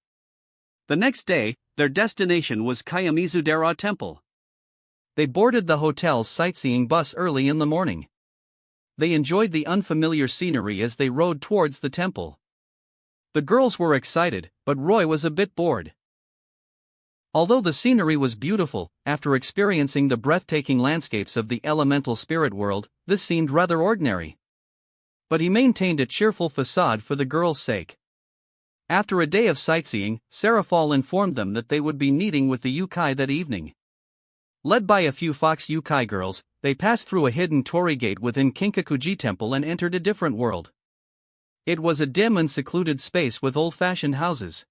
The next day, their destination was Kayamizudera Temple. They boarded the hotel's sightseeing bus early in the morning. They enjoyed the unfamiliar scenery as they rode towards the temple. The girls were excited, but Roy was a bit bored. Although the scenery was beautiful, after experiencing the breathtaking landscapes of the elemental spirit world, this seemed rather ordinary. But he maintained a cheerful facade for the girls' sake. After a day of sightseeing, Seraphol informed them that they would be meeting with the yokai that evening. Led by a few fox yokai girls, they passed through a hidden torii gate within Kinkakuji Temple and entered a different world. It was a dim and secluded space with old-fashioned houses.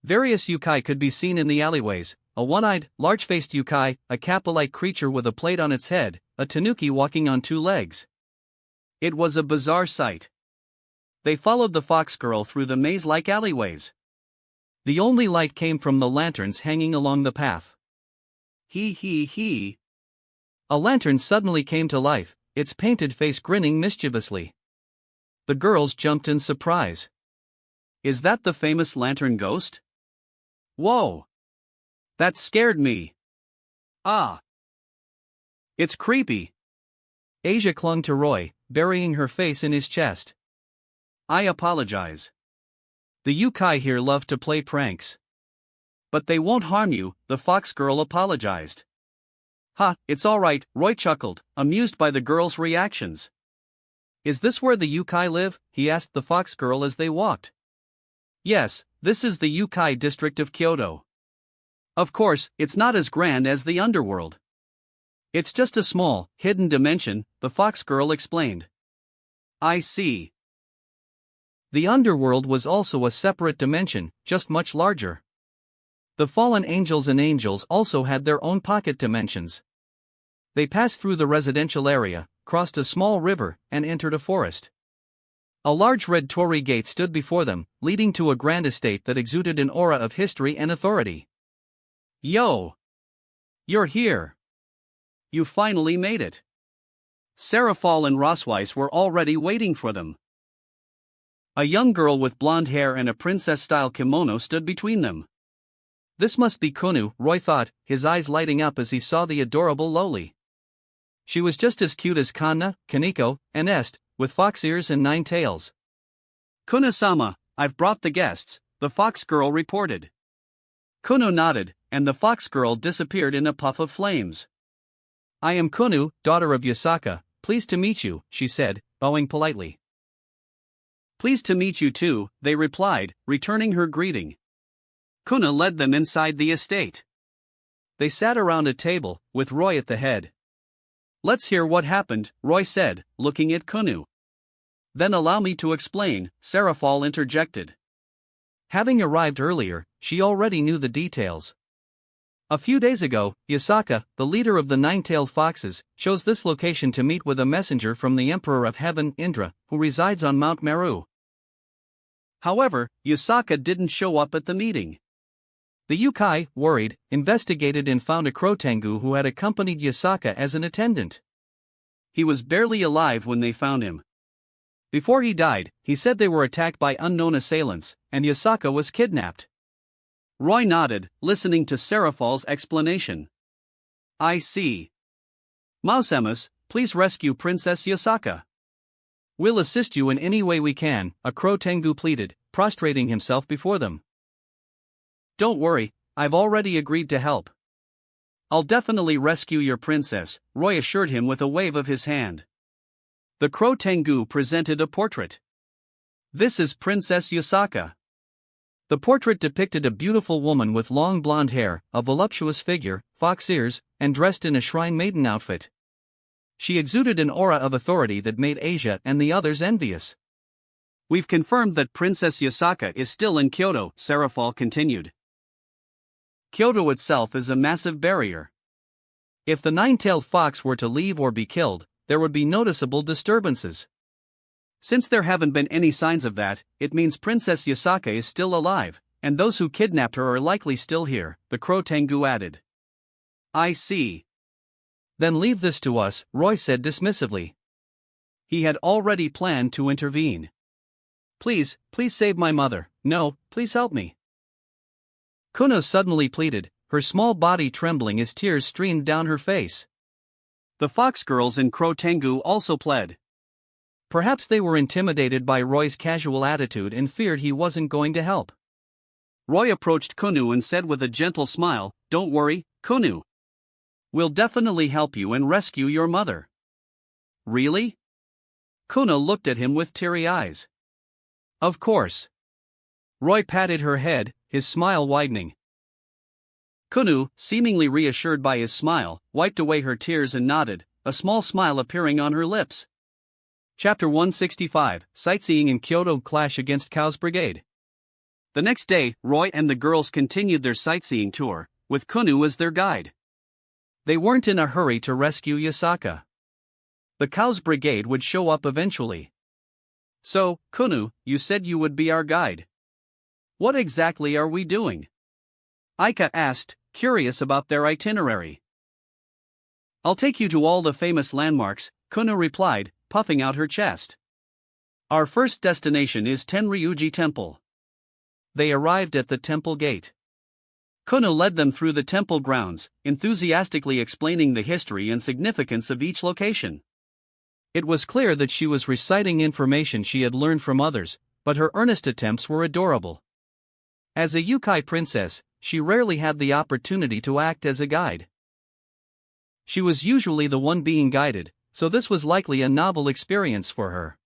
Various yokai could be seen in the alleyways, a one-eyed, large-faced yokai, a kappa-like creature with a plate on its head, a tanuki walking on two legs. It was a bizarre sight. They followed the fox girl through the maze-like alleyways. The only light came from the lanterns hanging along the path. He. A lantern suddenly came to life, its painted face grinning mischievously. The girls jumped in surprise. Is that the famous lantern ghost? Whoa! That scared me. Ah! It's creepy. Asia clung to Roy, burying her face in his chest. I apologize. The yokai here love to play pranks. But they won't harm you, the fox girl apologized. Ha, it's alright, Roy chuckled, amused by the girl's reactions. Is this where the yokai live? He asked the fox girl as they walked. Yes, this is the yokai district of Kyoto. Of course, it's not as grand as the underworld. It's just a small, hidden dimension, the fox girl explained. I see. The underworld was also a separate dimension, just much larger. The fallen angels and angels also had their own pocket dimensions. They passed through the residential area, crossed a small river, and entered a forest. A large red torii gate stood before them, leading to a grand estate that exuded an aura of history and authority. Yo! You're here! You finally made it! Seraphol and Rosweiss were already waiting for them. A young girl with blonde hair and a princess-style kimono stood between them. This must be Kunu, Roy thought, his eyes lighting up as he saw the adorable Loli. She was just as cute as Kanna, Kaneko, and Est, with fox ears and 9 tails. Kuna-sama, I've brought the guests, the fox girl reported. Kunu nodded, and the fox girl disappeared in a puff of flames. I am Kunu, daughter of Yasaka, pleased to meet you, she said, bowing politely. Pleased to meet you too, they replied, returning her greeting. Kuna led them inside the estate. They sat around a table, with Roy at the head. Let's hear what happened, Roy said, looking at Kunu. Then allow me to explain, Seraphol interjected. Having arrived earlier, she already knew the details. A few days ago, Yasaka, the leader of the 9-tailed foxes, chose this location to meet with a messenger from the Emperor of Heaven, Indra, who resides on Mount Meru. However, Yasaka didn't show up at the meeting. The yokai, worried, investigated and found a Krotengu who had accompanied Yasaka as an attendant. He was barely alive when they found him. Before he died, he said they were attacked by unknown assailants, and Yasaka was kidnapped. Roy nodded, listening to Seraphal's explanation. I see. Mousemus, please rescue Princess Yasaka. We'll assist you in any way we can, a Crow Tengu pleaded, prostrating himself before them. Don't worry, I've already agreed to help. I'll definitely rescue your princess, Roy assured him with a wave of his hand. The Crow Tengu presented a portrait. This is Princess Yasaka. The portrait depicted a beautiful woman with long blonde hair, a voluptuous figure, fox ears, and dressed in a shrine maiden outfit. She exuded an aura of authority that made Asia and the others envious. We've confirmed that Princess Yasaka is still in Kyoto, Seraphal continued. Kyoto itself is a massive barrier. If the nine-tailed fox were to leave or be killed, there would be noticeable disturbances. Since there haven't been any signs of that, it means Princess Yasaka is still alive, and those who kidnapped her are likely still here, the Crow Tengu added. I see. Then leave this to us, Roy said dismissively. He had already planned to intervene. Please save my mother. No, please help me. Kuno suddenly pleaded, her small body trembling as tears streamed down her face. The fox girls in Crow Tengu also pled. Perhaps they were intimidated by Roy's casual attitude and feared he wasn't going to help. Roy approached Kuno and said with a gentle smile, Don't worry, Kuno. We'll definitely help you and rescue your mother. Really? Kuno looked at him with teary eyes. Of course. Roy patted her head, his smile widening. Kuno, seemingly reassured by his smile, wiped away her tears and nodded, a small smile appearing on her lips. Chapter 165, Sightseeing in Kyoto Clash Against Cow's Brigade. The next day, Roy and the girls continued their sightseeing tour, with Kuno as their guide. They weren't in a hurry to rescue Yasaka. The Cow's Brigade would show up eventually. So, Kuno, you said you would be our guide. What exactly are we doing? Aika asked, curious about their itinerary. I'll take you to all the famous landmarks, Kuno replied, puffing out her chest. Our first destination is Tenryuji Temple. They arrived at the temple gate. Kuno led them through the temple grounds, enthusiastically explaining the history and significance of each location. It was clear that she was reciting information she had learned from others, but her earnest attempts were adorable. As a Yukai princess, she rarely had the opportunity to act as a guide. She was usually the one being guided, so this was likely a novel experience for her.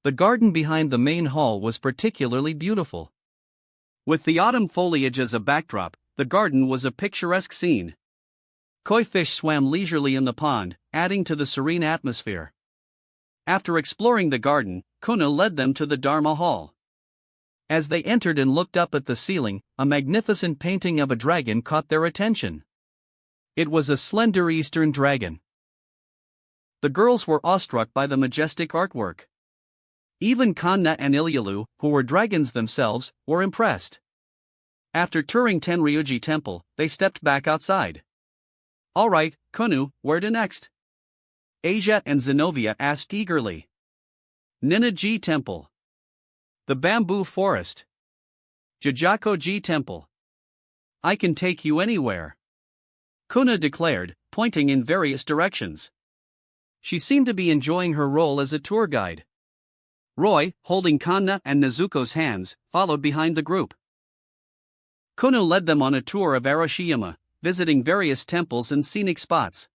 The garden behind the main hall was particularly beautiful. With the autumn foliage as a backdrop, the garden was a picturesque scene. Koi fish swam leisurely in the pond, adding to the serene atmosphere. After exploring the garden, Kuno led them to the Dharma Hall. As they entered and looked up at the ceiling, a magnificent painting of a dragon caught their attention. It was a slender eastern dragon. The girls were awestruck by the majestic artwork. Even Kanna and Ilyalu, who were dragons themselves, were impressed. After touring Tenryuji Temple, they stepped back outside. All right, Kuno, where to next? Asia and Zenobia asked eagerly. Ninnaji Temple. The Bamboo Forest. Jijakoji Temple. I can take you anywhere. Kuno declared, pointing in various directions. She seemed to be enjoying her role as a tour guide. Roy, holding Kanna and Nezuko's hands, followed behind the group. Kuno led them on a tour of Arashiyama, visiting various temples and scenic spots.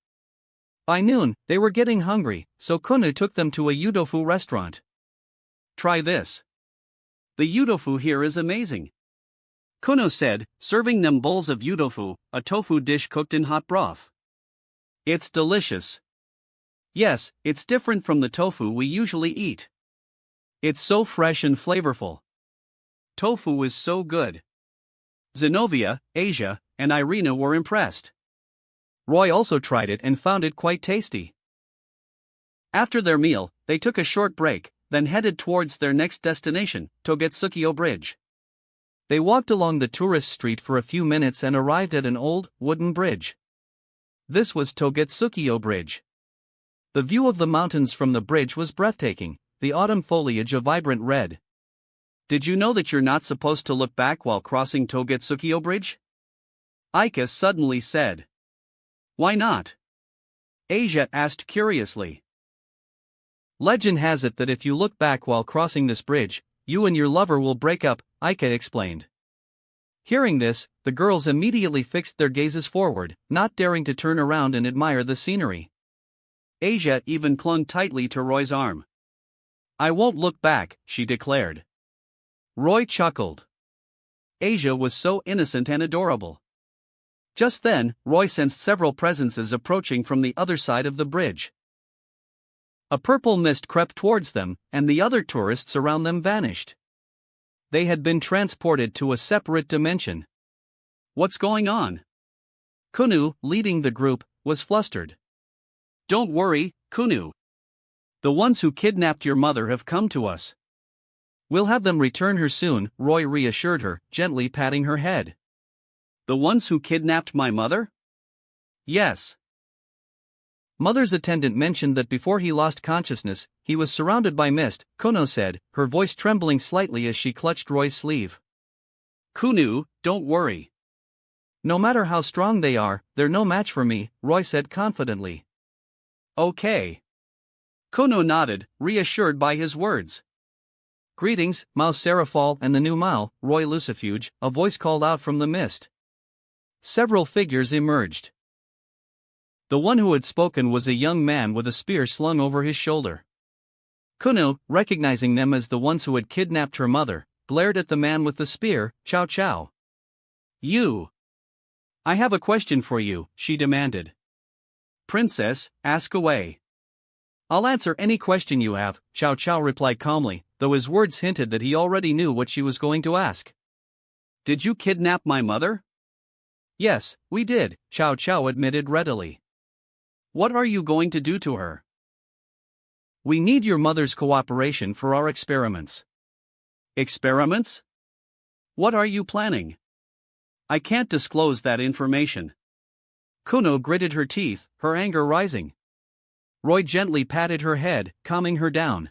By noon, they were getting hungry, so Kuno took them to a yudofu restaurant. Try this. The yudofu here is amazing. Kuno said, serving them bowls of yudofu, a tofu dish cooked in hot broth. It's delicious. Yes, it's different from the tofu we usually eat. It's so fresh and flavorful. Tofu is so good. Zenobia, Asia, and Irina were impressed. Roy also tried it and found it quite tasty. After their meal, they took a short break, then headed towards their next destination, Togetsukyo Bridge. They walked along the tourist street for a few minutes and arrived at an old, wooden bridge. This was Togetsukyo Bridge. The view of the mountains from the bridge was breathtaking, the autumn foliage a vibrant red. Did you know that you're not supposed to look back while crossing Togetsukiyo Bridge? Aika suddenly said. Why not? Asia asked curiously. Legend has it that if you look back while crossing this bridge, you and your lover will break up, Aika explained. Hearing this, the girls immediately fixed their gazes forward, not daring to turn around and admire the scenery. Asia even clung tightly to Roy's arm. I won't look back, she declared. Roy chuckled. Asia was so innocent and adorable. Just then, Roy sensed several presences approaching from the other side of the bridge. A purple mist crept towards them, and the other tourists around them vanished. They had been transported to a separate dimension. What's going on? Kunu, leading the group, was flustered. Don't worry, Kunu. The ones who kidnapped your mother have come to us. We'll have them return her soon, Roy reassured her, gently patting her head. The ones who kidnapped my mother? Yes. Mother's attendant mentioned that before he lost consciousness, he was surrounded by mist, Kono said, her voice trembling slightly as she clutched Roy's sleeve. Kunu, don't worry. No matter how strong they are, they're no match for me, Roy said confidently. Okay. Kono nodded, reassured by his words. Greetings, Mao Serafal and the new Mao, Roy Lucifuge, a voice called out from the mist. Several figures emerged. The one who had spoken was a young man with a spear slung over his shoulder. Kuno, recognizing them as the ones who had kidnapped her mother, glared at the man with the spear, Chow Chow. You! I have a question for you, she demanded. Princess, ask away. I'll answer any question you have, Chow Chow replied calmly, though his words hinted that he already knew what she was going to ask. Did you kidnap my mother? Yes, we did, Chow Chow admitted readily. What are you going to do to her? We need your mother's cooperation for our experiments. Experiments? What are you planning? I can't disclose that information. Kuno gritted her teeth, her anger rising. Roy gently patted her head, calming her down.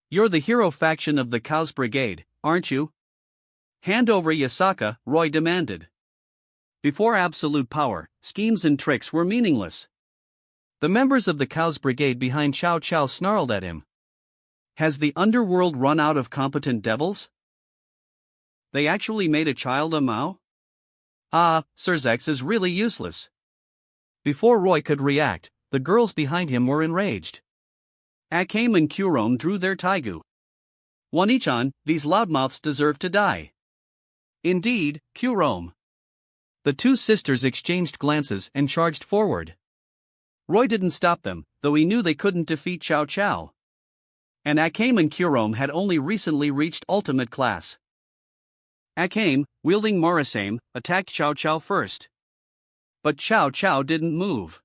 You're the hero faction of the Cows Brigade, aren't you? Hand over Yasaka, Roy demanded. Before absolute power, schemes and tricks were meaningless. The members of the Cows Brigade behind Chow Chow snarled at him. Has the underworld run out of competent devils? They actually made a child a Mao? Ah, Sirzex is really useless. Before Roy could react, the girls behind him were enraged. Akame and Kuron drew their taigu. One-ichan, these loudmouths deserve to die. Indeed, Kuron. The two sisters exchanged glances and charged forward. Roy didn't stop them, though he knew they couldn't defeat Chow Chow. And Akame and Kurom had only recently reached ultimate class. Akame, wielding Morrisame, attacked Chow Chow first. But Chow Chow didn't move.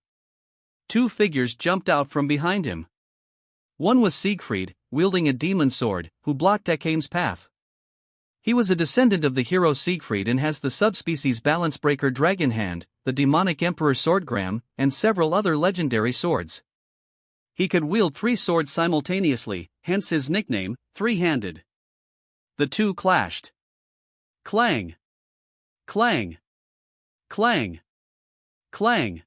Two figures jumped out from behind him. One was Siegfried, wielding a demon sword, who blocked Akame's path. He was a descendant of the hero Siegfried and has the subspecies Balance Breaker Dragon Hand, the demonic Emperor Swordgram, and several other legendary swords. He could wield 3 swords simultaneously, hence his nickname, Three-Handed. The two clashed. Clang! Clang! Clang! Clang!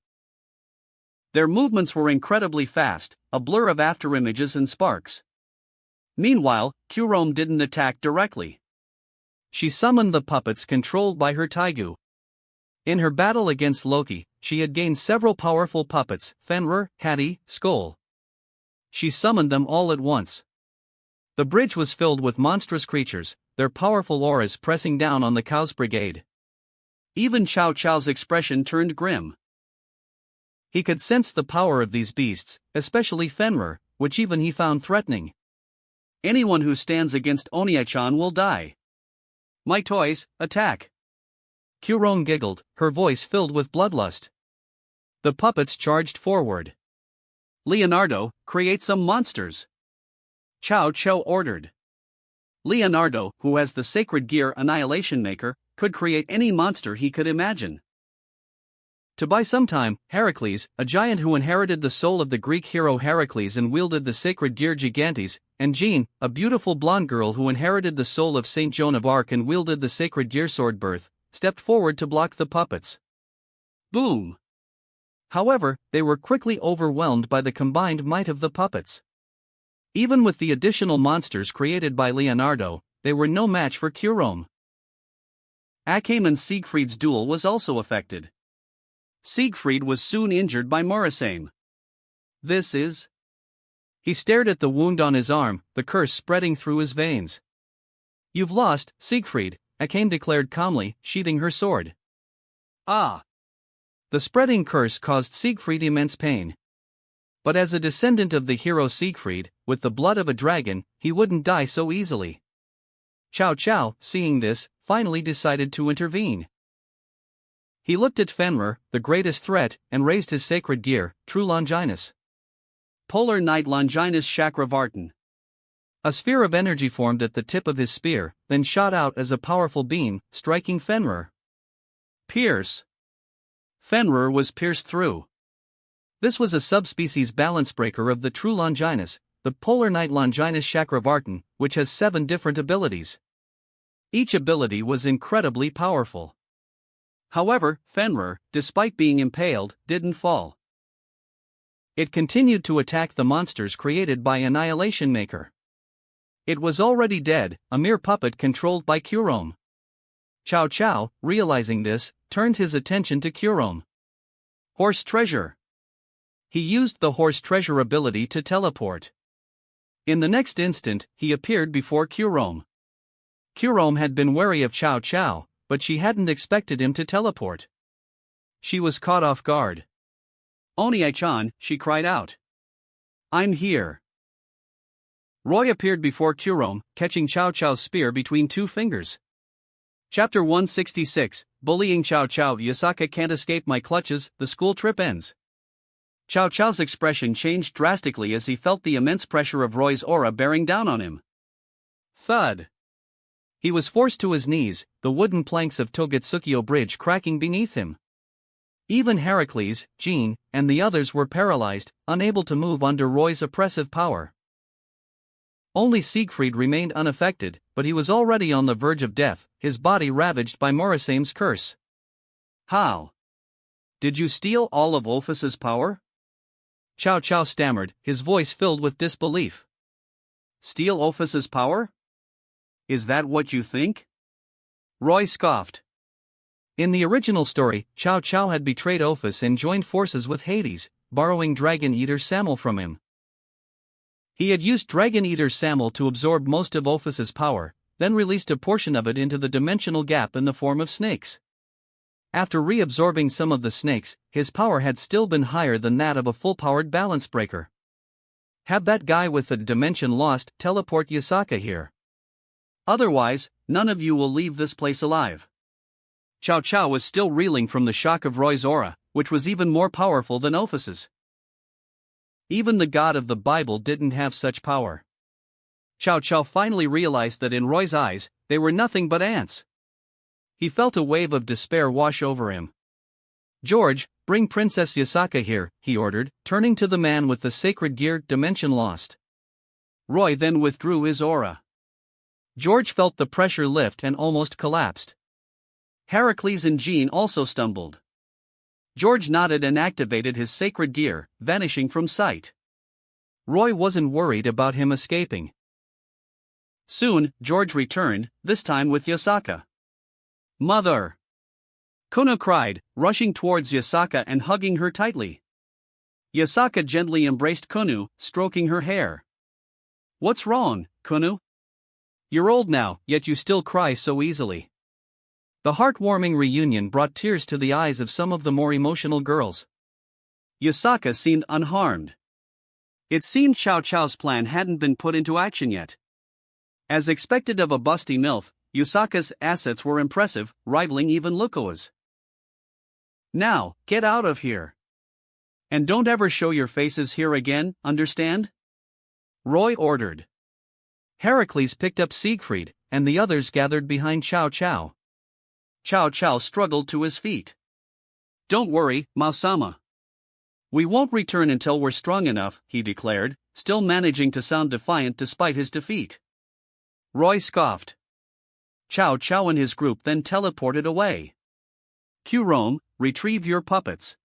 Their movements were incredibly fast, a blur of afterimages and sparks. Meanwhile, Kurom didn't attack directly. She summoned the puppets controlled by her taigu. In her battle against Loki, she had gained several powerful puppets, Fenrir, Hattie, Skoll. She summoned them all at once. The bridge was filled with monstrous creatures, their powerful auras pressing down on the Cows Brigade. Even Chow Chow's expression turned grim. He could sense the power of these beasts, especially Fenrir, which even he found threatening. Anyone who stands against Oniachan will die. My toys, attack! Kuron giggled, her voice filled with bloodlust. The puppets charged forward. Leonardo, create some monsters. Chow Chow ordered. Leonardo, who has the sacred gear Annihilation Maker, could create any monster he could imagine. To buy some time, Heracles, a giant who inherited the soul of the Greek hero Heracles and wielded the sacred gear Gigantes, and Jean, a beautiful blonde girl who inherited the soul of Saint Joan of Arc and wielded the sacred gear sword Birth, stepped forward to block the puppets. Boom! However, they were quickly overwhelmed by the combined might of the puppets. Even with the additional monsters created by Leonardo, they were no match for Curome. Acame and Siegfried's duel was also affected. Siegfried was soon injured by Morrisame. This is... He stared at the wound on his arm, the curse spreading through his veins. You've lost, Siegfried, Acame declared calmly, sheathing her sword. Ah! The spreading curse caused Siegfried immense pain. But as a descendant of the hero Siegfried, with the blood of a dragon, he wouldn't die so easily. Cao Cao, seeing this, finally decided to intervene. He looked at Fenrir, the greatest threat, and raised his sacred gear, True Longinus. Polar Knight Longinus Chakravartin. A sphere of energy formed at the tip of his spear, then shot out as a powerful beam, striking Fenrir. Pierce. Fenrir was pierced through. This was a subspecies balance breaker of the True Longinus, the Polar Knight Longinus Chakravartin, which has 7 different abilities. Each ability was incredibly powerful. However, Fenrir, despite being impaled, didn't fall. It continued to attack the monsters created by Annihilation Maker. It was already dead, a mere puppet controlled by Curome. Cao Cao, realizing this, turned his attention to Curome. Horse Treasure. He used the Horse Treasure ability to teleport. In the next instant, he appeared before Curome. Curome had been wary of Cao Cao, but she hadn't expected him to teleport. She was caught off guard. Oni-chan, she cried out. I'm here. Roy appeared before Curome, catching Cao Cao's spear between 2 fingers. Chapter 166, Bullying Cao Cao. Yasaka can't escape my clutches, the school trip ends. Cao Cao's expression changed drastically as he felt the immense pressure of Roy's aura bearing down on him. Thud. He was forced to his knees, the wooden planks of Togetsukiyo Bridge cracking beneath him. Even Heracles, Jean, and the others were paralyzed, unable to move under Roy's oppressive power. Only Siegfried remained unaffected, but he was already on the verge of death, his body ravaged by Morrisame's curse. How? Did you steal all of Ophus's power? Cao Cao stammered, his voice filled with disbelief. Steal Ophus's power? Is that what you think? Roy scoffed. In the original story, Cao Cao had betrayed Ophus and joined forces with Hades, borrowing Dragon Eater Samel from him. He had used Dragon Eater Samel to absorb most of Ophus's power, then released a portion of it into the dimensional gap in the form of snakes. After reabsorbing some of the snakes, his power had still been higher than that of a full-powered balance breaker. Have that guy with the dimension lost teleport Yasaka here. Otherwise, none of you will leave this place alive. Cao Cao was still reeling from the shock of Roy's aura, which was even more powerful than Ophus's. Even the God of the Bible didn't have such power. Cao Cao finally realized that in Roy's eyes, they were nothing but ants. He felt a wave of despair wash over him. George, bring Princess Yasaka here, he ordered, turning to the man with the sacred gear dimension lost. Roy then withdrew his aura. George felt the pressure lift and almost collapsed. Heracles and Jean also stumbled. George nodded and activated his sacred gear, vanishing from sight. Roy wasn't worried about him escaping. Soon, George returned, this time with Yasaka. Mother! Kono cried, rushing towards Yasaka and hugging her tightly. Yasaka gently embraced Kono, stroking her hair. What's wrong, Kono? You're old now, yet you still cry so easily. The heartwarming reunion brought tears to the eyes of some of the more emotional girls. Yasaka seemed unharmed. It seemed Cao Cao's plan hadn't been put into action yet. As expected of a busty MILF, Yasaka's assets were impressive, rivaling even Lukoa's. Now, get out of here. And don't ever show your faces here again, understand? Roy ordered. Heracles picked up Siegfried, and the others gathered behind Cao Cao. Cao Cao struggled to his feet. Don't worry, Mao-sama. We won't return until we're strong enough, he declared, still managing to sound defiant despite his defeat. Roy scoffed. Chow Chow and his group then teleported away. Kurome, retrieve your puppets.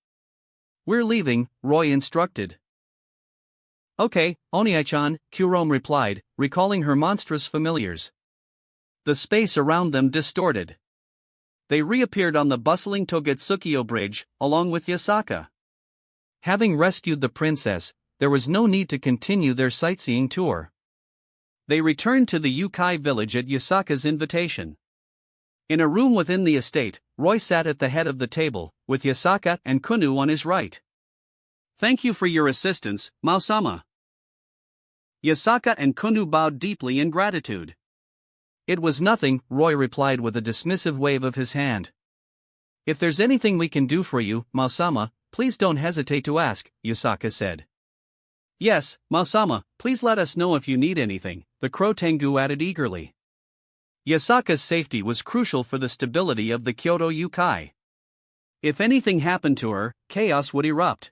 We're leaving, Roy instructed. Okay, Oniai-chan, Kurome replied, recalling her monstrous familiars. The space around them distorted. They reappeared on the bustling Togetsukyo Bridge, along with Yasaka. Having rescued the princess, there was no need to continue their sightseeing tour. They returned to the Yukai village at Yasaka's invitation. In a room within the estate, Roy sat at the head of the table, with Yasaka and Kunu on his right. Thank you for your assistance, Mao-sama. Yasaka and Kunu bowed deeply in gratitude. It was nothing, Roy replied with a dismissive wave of his hand. If there's anything we can do for you, Mao-sama, please don't hesitate to ask, Yasaka said. Yes, Mao-sama, please let us know if you need anything, the Crow Tengu added eagerly. Yasaka's safety was crucial for the stability of the Kyoto Yukai. If anything happened to her, chaos would erupt.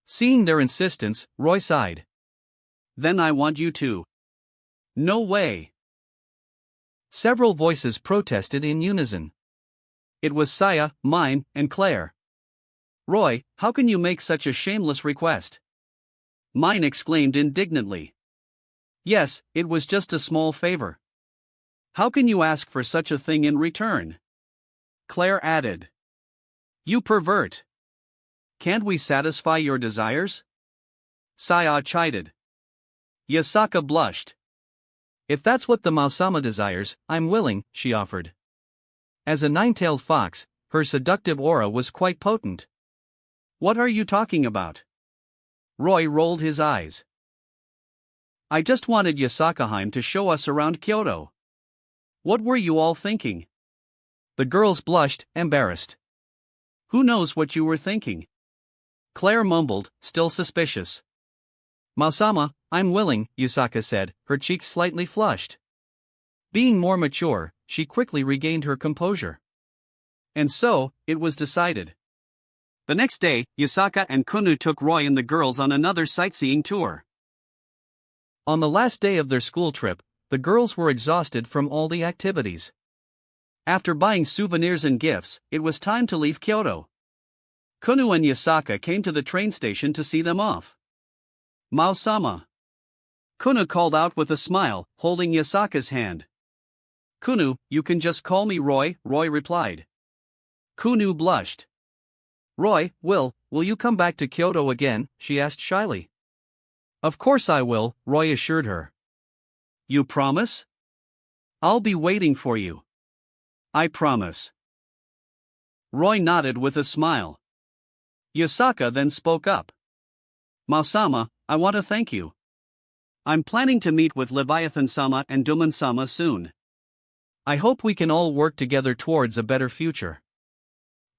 Seeing their insistence, Roy sighed. Then I want you to. No way. Several voices protested in unison. It was Saya, mine, and Claire. Roy, how can you make such a shameless request? Mine exclaimed indignantly. Yes, it was just a small favor. How can you ask for such a thing in return? Claire added. You pervert. Can't we satisfy your desires? Saya chided. Yasaka blushed. If that's what the Mao-sama desires, I'm willing, she offered. As a nine-tailed fox, her seductive aura was quite potent. What are you talking about? Roy rolled his eyes. I just wanted Yasaka-heim to show us around Kyoto. What were you all thinking? The girls blushed, embarrassed. Who knows what you were thinking? Claire mumbled, still suspicious. Mao-sama, I'm willing, Yasaka said, her cheeks slightly flushed. Being more mature, she quickly regained her composure. And so, it was decided. The next day, Yasaka and Kunu took Roy and the girls on another sightseeing tour. On the last day of their school trip, the girls were exhausted from all the activities. After buying souvenirs and gifts, it was time to leave Kyoto. Kunu and Yasaka came to the train station to see them off. Mao-sama. Kunu called out with a smile, holding Yasaka's hand. Kunu, you can just call me Roy, Roy replied. Kunu blushed. Roy, will you come back to Kyoto again, she asked shyly. Of course I will, Roy assured her. You promise? I'll be waiting for you. I promise. Roy nodded with a smile. Yasaka then spoke up. Mao-sama, I want to thank you. I'm planning to meet with Leviathan-sama and Duman-sama soon. I hope we can all work together towards a better future.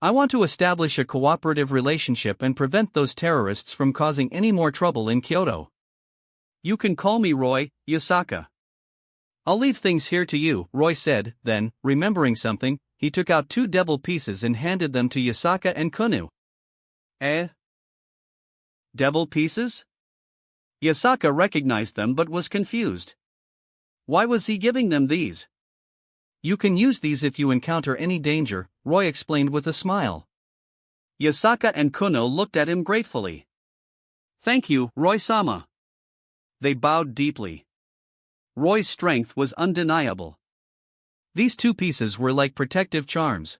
I want to establish a cooperative relationship and prevent those terrorists from causing any more trouble in Kyoto. You can call me Roy, Yasaka. I'll leave things here to you, Roy said, then, remembering something, he took out 2 devil pieces and handed them to Yasaka and Kunu. Devil pieces? Yasaka recognized them but was confused. Why was he giving them these? You can use these if you encounter any danger, Roy explained with a smile. Yasaka and Kunu looked at him gratefully. Thank you, Roy-sama. They bowed deeply. Roy's strength was undeniable. These 2 pieces were like protective charms.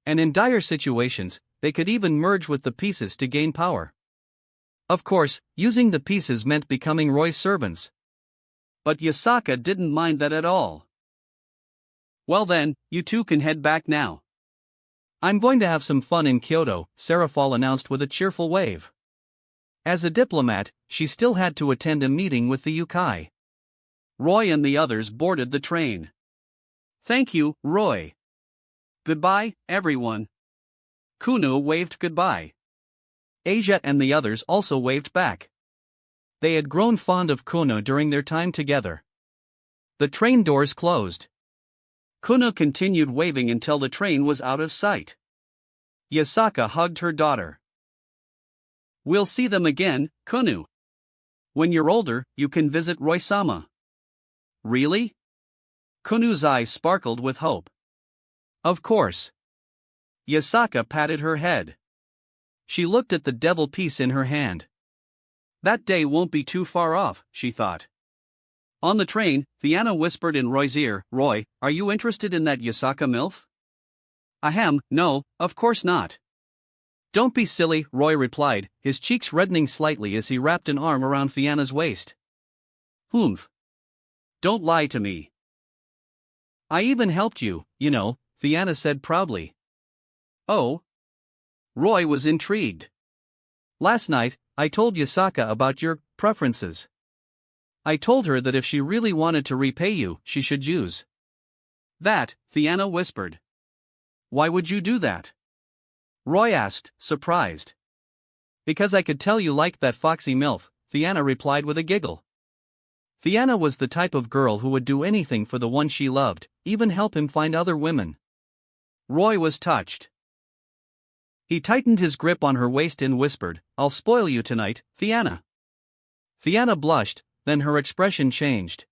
And in dire situations, they could even merge with the pieces to gain power. Of course, using the pieces meant becoming Roy's servants. But Yasaka didn't mind that at all. Well then, you 2 can head back now. I'm going to have some fun in Kyoto, Serafal announced with a cheerful wave. As a diplomat, she still had to attend a meeting with the Yukai. Roy and the others boarded the train. Thank you, Roy. Goodbye, everyone. Kunu waved goodbye. Asia and the others also waved back. They had grown fond of Kunu during their time together. The train doors closed. Kunu continued waving until the train was out of sight. Yasaka hugged her daughter. We'll see them again, Kunu. When you're older, you can visit Roy-sama. Really? Kunu's eyes sparkled with hope. Of course. Yasaka patted her head. She looked at the devil piece in her hand. That day won't be too far off, she thought. On the train, Fianna whispered in Roy's ear, Roy, are you interested in that Yasaka MILF? Ahem, no, of course not. Don't be silly, Roy replied, his cheeks reddening slightly as he wrapped an arm around Fianna's waist. Humph. Don't lie to me. I even helped you, you know, Fianna said proudly. Oh? Roy was intrigued. Last night, I told Yasaka about your preferences. I told her that if she really wanted to repay you, she should use that, Fianna whispered. Why would you do that? Roy asked, surprised. Because I could tell you liked that foxy MILF, Fianna replied with a giggle. Fianna was the type of girl who would do anything for the one she loved, even help him find other women. Roy was touched. He tightened his grip on her waist and whispered, I'll spoil you tonight, Fianna. Fianna blushed, then her expression changed.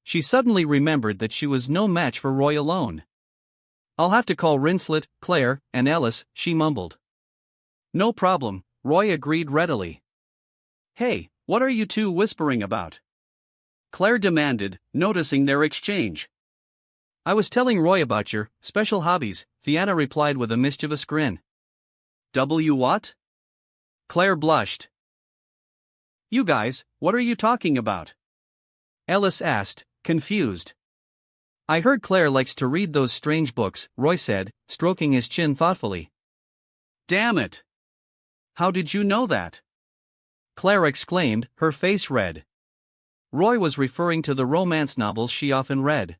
She suddenly remembered that she was no match for Roy alone. I'll have to call Rinslet, Claire, and Ellis, she mumbled. No problem, Roy agreed readily. Hey, what are you two whispering about? Claire demanded, noticing their exchange. I was telling Roy about your special hobbies, Fianna replied with a mischievous grin. What? Claire blushed. You guys, what are you talking about? Ellis asked, confused. I heard Claire likes to read those strange books, Roy said, stroking his chin thoughtfully. Damn it! How did you know that? Claire exclaimed, her face red. Roy was referring to the romance novels she often read.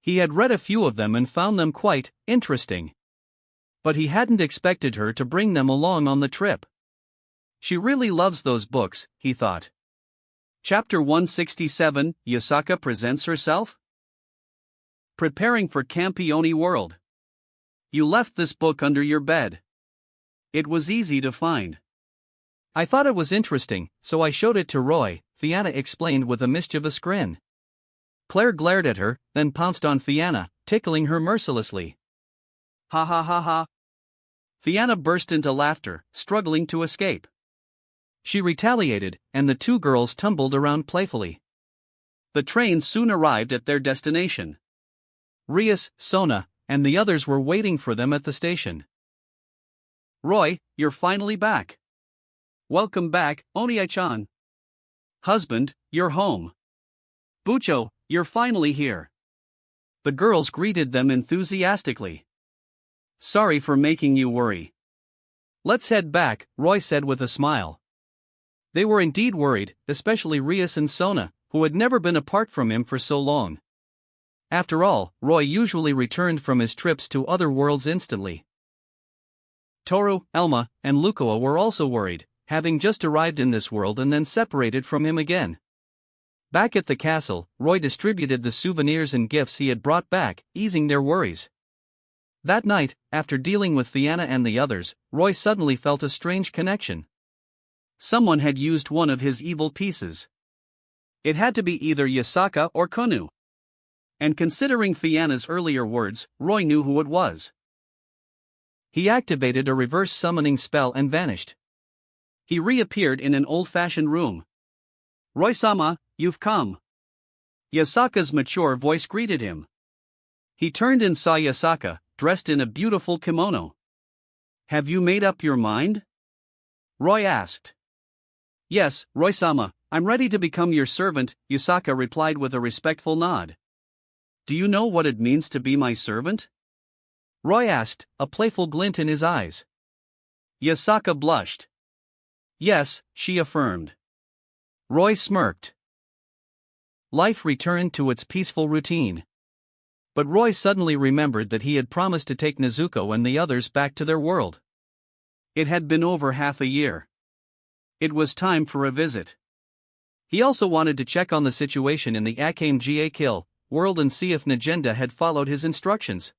He had read a few of them and found them quite interesting. But he hadn't expected her to bring them along on the trip. She really loves those books, he thought. Chapter 167, Yasaka presents herself? Preparing for Campione World. You left this book under your bed. It was easy to find. I thought it was interesting, so I showed it to Roy, Fianna explained with a mischievous grin. Claire glared at her, then pounced on Fianna, tickling her mercilessly. Ha ha ha ha. Fianna burst into laughter, struggling to escape. She retaliated, and the two girls tumbled around playfully. The train soon arrived at their destination. Rias, Sona, and the others were waiting for them at the station. Roy, you're finally back. Welcome back, Onie-chan. Husband, you're home. Bucho, you're finally here. The girls greeted them enthusiastically. Sorry for making you worry. Let's head back, Roy said with a smile. They were indeed worried, especially Rias and Sona, who had never been apart from him for so long. After all, Roy usually returned from his trips to other worlds instantly. Toru, Elma, and Lukoa were also worried, having just arrived in this world and then separated from him again. Back at the castle, Roy distributed the souvenirs and gifts he had brought back, easing their worries. That night, after dealing with Fianna and the others, Roy suddenly felt a strange connection. Someone had used one of his evil pieces. It had to be either Yasaka or Kunu. And considering Fianna's earlier words, Roy knew who it was. He activated a reverse summoning spell and vanished. He reappeared in an old-fashioned room. Roy-sama, you've come. Yasaka's mature voice greeted him. He turned and saw Yasaka, dressed in a beautiful kimono. Have you made up your mind? Roy asked. Yes, Roy-sama, I'm ready to become your servant, Yasaka replied with a respectful nod. Do you know what it means to be my servant? Roy asked, a playful glint in his eyes. Yasaka blushed. Yes, she affirmed. Roy smirked. Life returned to its peaceful routine. But Roy suddenly remembered that he had promised to take Nezuko and the others back to their world. It had been over half a year. It was time for a visit. He also wanted to check on the situation in the Akame Ga Kill world and see if Najenda had followed his instructions.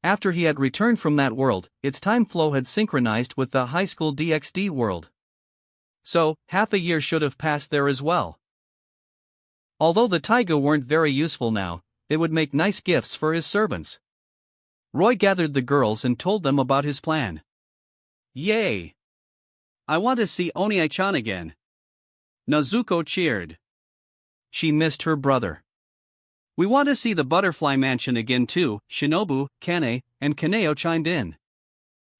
After he had returned from that world, its time flow had synchronized with the Highschool DxD world. So, half a year should have passed there as well. Although the taiga weren't very useful now, it would make nice gifts for his servants. Roy gathered the girls and told them about his plan. Yay! I want to see Oni-chan again. Nezuko cheered. She missed her brother. We want to see the Butterfly Mansion again too, Shinobu, Kane, and Kaneo chimed in.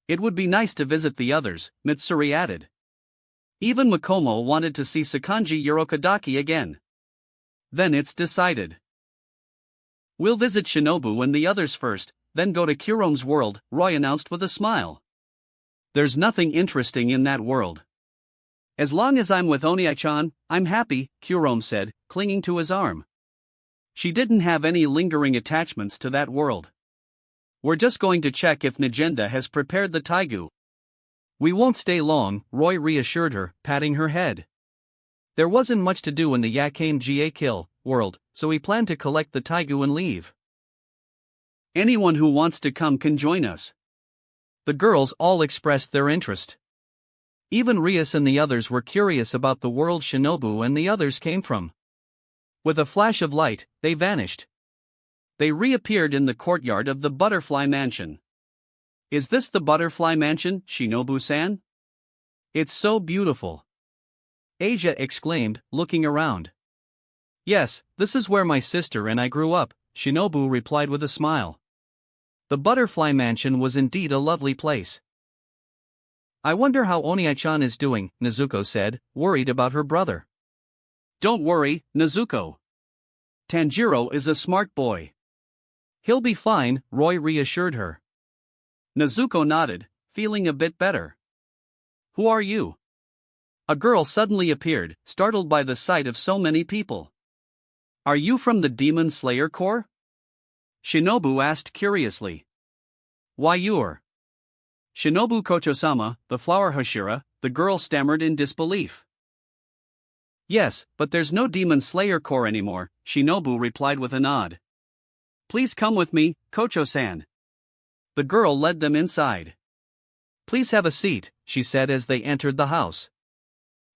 It would be nice to visit the others, Mitsuri added. Even Makomo wanted to see Sakanji Yorokadaki again. Then it's decided. We'll visit Shinobu and the others first, then go to Kurome's world, Roy announced with a smile. There's nothing interesting in that world. As long as I'm with Oni-chan, I'm happy, Kurome said, clinging to his arm. She didn't have any lingering attachments to that world. We're just going to check if Nagenda has prepared the taigu. We won't stay long, Roy reassured her, patting her head. There wasn't much to do in the Yakane Ga world, so he planned to collect the taigu and leave. Anyone who wants to come can join us. The girls all expressed their interest. Even Rias and the others were curious about the world Shinobu and the others came from. With a flash of light, they vanished. They reappeared in the courtyard of the Butterfly Mansion. Is this the Butterfly Mansion, Shinobu-san? It's so beautiful. Asia exclaimed, looking around. Yes, this is where my sister and I grew up, Shinobu replied with a smile. The Butterfly Mansion was indeed a lovely place. I wonder how Oni-chan is doing, Nezuko said, worried about her brother. Don't worry, Nezuko. Tanjiro is a smart boy. He'll be fine, Roy reassured her. Nezuko nodded, feeling a bit better. Who are you? A girl suddenly appeared, startled by the sight of so many people. Are you from the Demon Slayer Corps? Shinobu asked curiously. Why you're? Shinobu Kocho-sama, the flower Hashira, the girl stammered in disbelief. Yes, but there's no Demon Slayer Corps anymore, Shinobu replied with a nod. Please come with me, Kocho-san. The girl led them inside. Please have a seat, she said as they entered the house.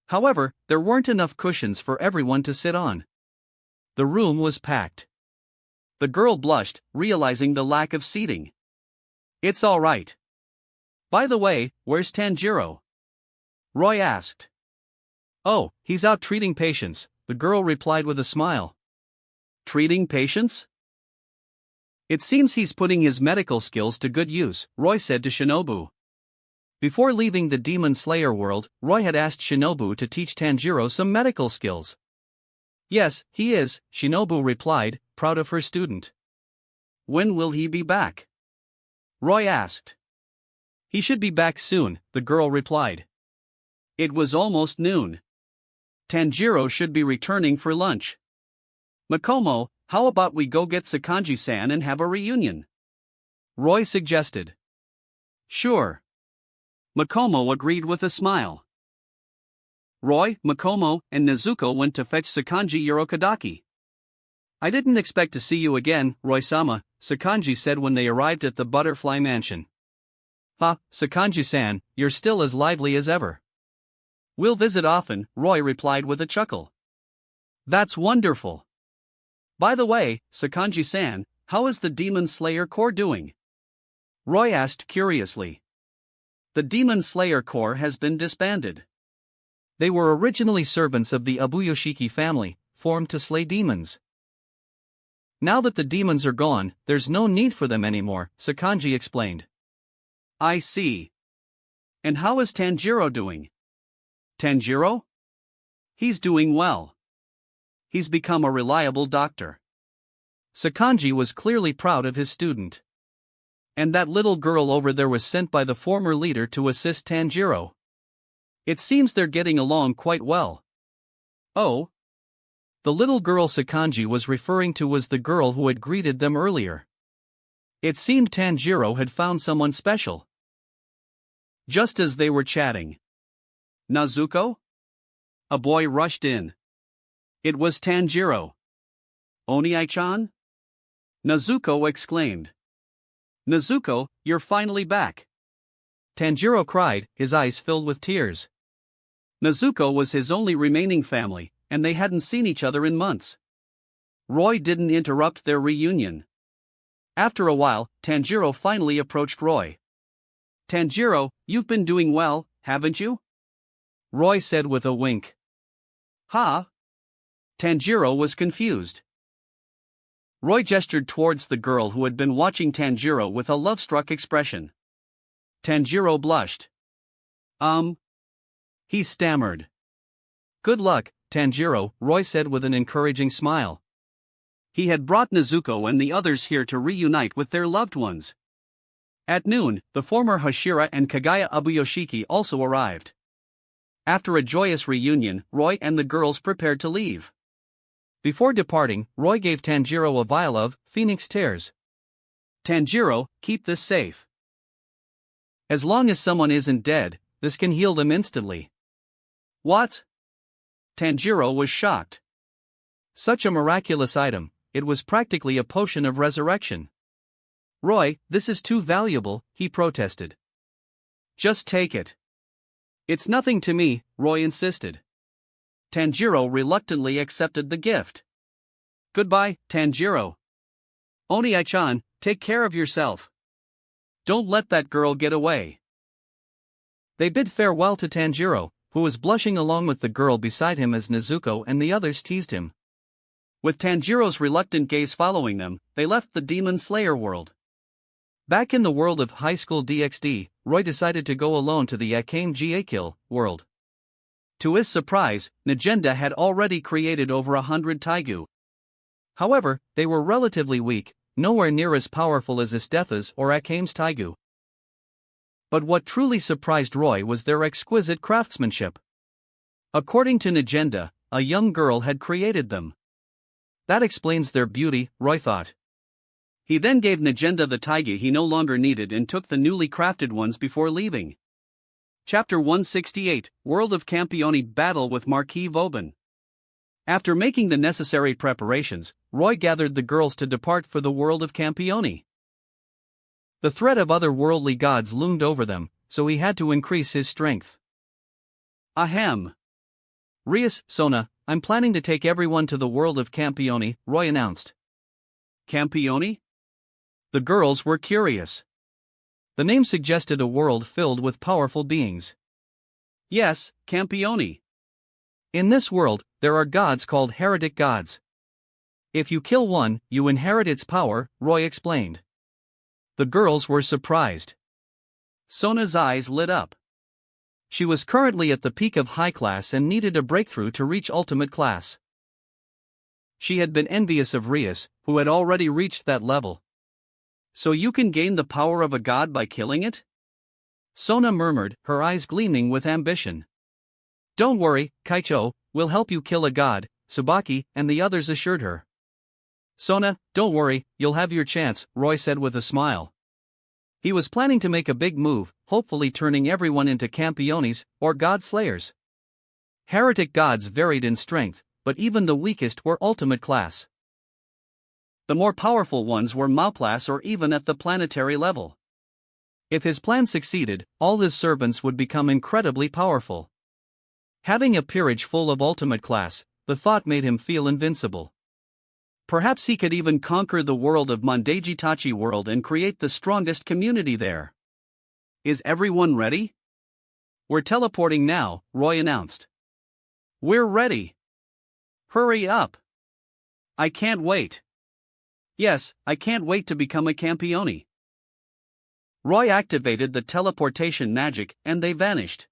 However, there weren't enough cushions for everyone to sit on. The room was packed. The girl blushed, realizing the lack of seating. It's all right. By the way, where's Tanjiro? Roy asked. Oh, he's out treating patients, the girl replied with a smile. Treating patients? It seems he's putting his medical skills to good use, Roy said to Shinobu. Before leaving the Demon Slayer world, Roy had asked Shinobu to teach Tanjiro some medical skills. Yes, he is, Shinobu replied, proud of her student. When will he be back? Roy asked. He should be back soon, the girl replied. It was almost noon. Tanjiro should be returning for lunch. Makomo, how about we go get Sakanji-san and have a reunion? Roy suggested. Sure. Makomo agreed with a smile. Roy, Makomo, and Nezuko went to fetch Sakanji Yorokadaki. I didn't expect to see you again, Roy-sama, Sakanji said when they arrived at the Butterfly Mansion. Ha, Sakanji-san, you're still as lively as ever. We'll visit often, Roy replied with a chuckle. That's wonderful. By the way, Sakanji-san, how is the Demon Slayer Corps doing? Roy asked curiously. The Demon Slayer Corps has been disbanded. They were originally servants of the Abuyoshiki family, formed to slay demons. Now that the demons are gone, there's no need for them anymore, Sakanji explained. I see. And how is Tanjiro doing? Tanjiro? He's doing well. He's become a reliable doctor. Sakanji was clearly proud of his student. And that little girl over there was sent by the former leader to assist Tanjiro. It seems they're getting along quite well. Oh? The little girl Sakanji was referring to was the girl who had greeted them earlier. It seemed Tanjiro had found someone special. Just as they were chatting. Nezuko? A boy rushed in. It was Tanjiro. Oni-chan? Nezuko exclaimed. Nezuko, you're finally back. Tanjiro cried, his eyes filled with tears. Nezuko was his only remaining family, and they hadn't seen each other in months. Roy didn't interrupt their reunion. After a while, Tanjiro finally approached Roy. Tanjiro, you've been doing well, haven't you? Roy said with a wink. Huh? Tanjiro was confused. Roy gestured towards the girl who had been watching Tanjiro with a love-struck expression. Tanjiro blushed. He stammered. Good luck, Tanjiro, Roy said with an encouraging smile. He had brought Nezuko and the others here to reunite with their loved ones. At noon, the former Hashira and Kagaya Ubuyoshiki also arrived. After a joyous reunion, Roy and the girls prepared to leave. Before departing, Roy gave Tanjiro a vial of Phoenix Tears. Tanjiro, keep this safe. As long as someone isn't dead, this can heal them instantly. What? Tanjiro was shocked. Such a miraculous item, it was practically a potion of resurrection. Roy, this is too valuable, he protested. Just take it. It's nothing to me, Roy insisted. Tanjiro reluctantly accepted the gift. Goodbye, Tanjiro. Oni-chan, take care of yourself. Don't let that girl get away. They bid farewell to Tanjiro, who was blushing along with the girl beside him as Nezuko and the others teased him. With Tanjiro's reluctant gaze following them, they left the Demon Slayer world. Back in the world of Highschool DxD, Roy decided to go alone to the Akame Jiakil world. To his surprise, Negenda had already created over 100 Taigu. However, they were relatively weak, nowhere near as powerful as Isthetha's or Akame's Taigu. But what truly surprised Roy was their exquisite craftsmanship. According to Negenda, a young girl had created them. That explains their beauty, Roy thought. He then gave Negenda the Taigi he no longer needed and took the newly crafted ones before leaving. Chapter 168, World of Campione Battle with Marquis Vauban. After making the necessary preparations, Roy gathered the girls to depart for the world of Campione. The threat of other worldly gods loomed over them, so he had to increase his strength. Ahem. Rias, Sona, I'm planning to take everyone to the world of Campione, Roy announced. Campione? The girls were curious. The name suggested a world filled with powerful beings. Yes, Campione. In this world, there are gods called heretic gods. If you kill one, you inherit its power, Roy explained. The girls were surprised. Sona's eyes lit up. She was currently at the peak of high class and needed a breakthrough to reach ultimate class. She had been envious of Rias, who had already reached that level. So you can gain the power of a god by killing it? Sona murmured, her eyes gleaming with ambition. Don't worry, Kaicho, we'll help you kill a god, Tsubaki and the others assured her. Sona, don't worry, you'll have your chance, Roy said with a smile. He was planning to make a big move, hopefully turning everyone into Campiones, or god slayers. Heretic gods varied in strength, but even the weakest were ultimate class. The more powerful ones were Mauplas or even at the planetary level. If his plan succeeded, all his servants would become incredibly powerful. Having a peerage full of ultimate class, the thought made him feel invincible. Perhaps he could even conquer the world of Mondegitachi world and create the strongest community there. Is everyone ready? We're teleporting now, Roy announced. We're ready. Hurry up. I can't wait. Yes, I can't wait to become a Campione. Roy activated the teleportation magic and they vanished.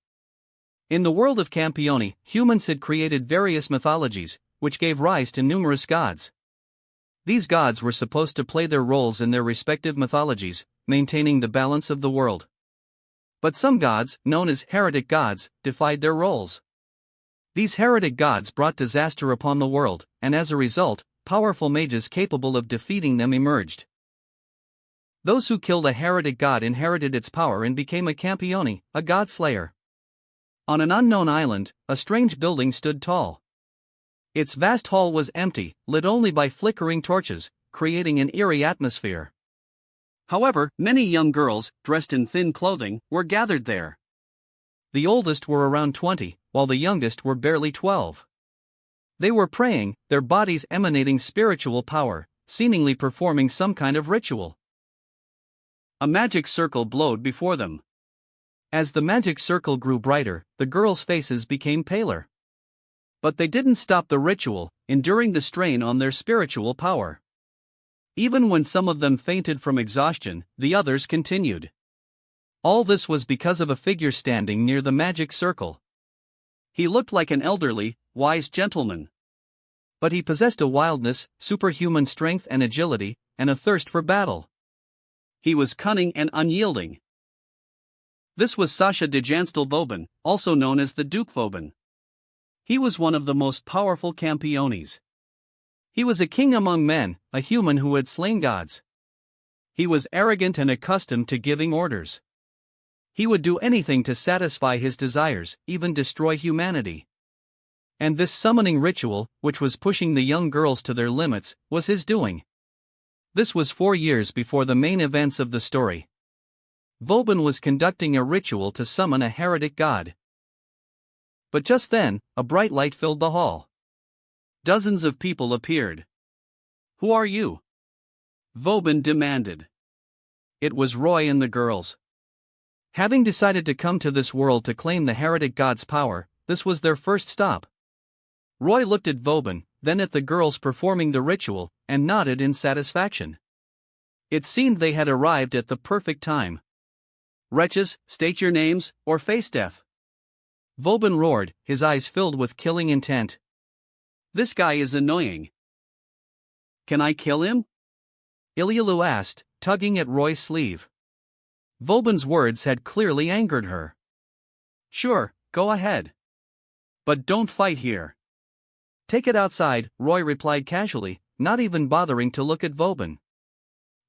In the world of Campione, humans had created various mythologies, which gave rise to numerous gods. These gods were supposed to play their roles in their respective mythologies, maintaining the balance of the world. But some gods, known as heretic gods, defied their roles. These heretic gods brought disaster upon the world, and as a result, powerful mages capable of defeating them emerged. Those who killed a heretic god inherited its power and became a Campione, a god slayer. On an unknown island, a strange building stood tall. Its vast hall was empty, lit only by flickering torches, creating an eerie atmosphere. However, many young girls, dressed in thin clothing, were gathered there. The oldest were around 20, while the youngest were barely 12. They were praying, their bodies emanating spiritual power, seemingly performing some kind of ritual. A magic circle glowed before them. As the magic circle grew brighter, the girls' faces became paler. But they didn't stop the ritual, enduring the strain on their spiritual power. Even when some of them fainted from exhaustion, the others continued. All this was because of a figure standing near the magic circle. He looked like an elderly, wise gentleman. But he possessed a wildness, superhuman strength and agility, and a thirst for battle. He was cunning and unyielding. This was Sasha DxD Vauban, also known as the Duke Vauban. He was one of the most powerful campiones. He was a king among men, a human who had slain gods. He was arrogant and accustomed to giving orders. He would do anything to satisfy his desires, even destroy humanity. And this summoning ritual, which was pushing the young girls to their limits, was his doing. This was 4 years before the main events of the story. Vauban was conducting a ritual to summon a heretic god. But just then, a bright light filled the hall. Dozens of people appeared. "Who are you?" Vauban demanded. It was Roy and the girls. Having decided to come to this world to claim the heretic god's power, this was their first stop. Roy looked at Vauban, then at the girls performing the ritual, and nodded in satisfaction. It seemed they had arrived at the perfect time. "Wretches, state your names, or face death." Vauban roared, his eyes filled with killing intent. "This guy is annoying. Can I kill him?" Ilialu asked, tugging at Roy's sleeve. Vauban's words had clearly angered her. "Sure, go ahead. But don't fight here." "Take it outside," Roy replied casually, not even bothering to look at Vauban.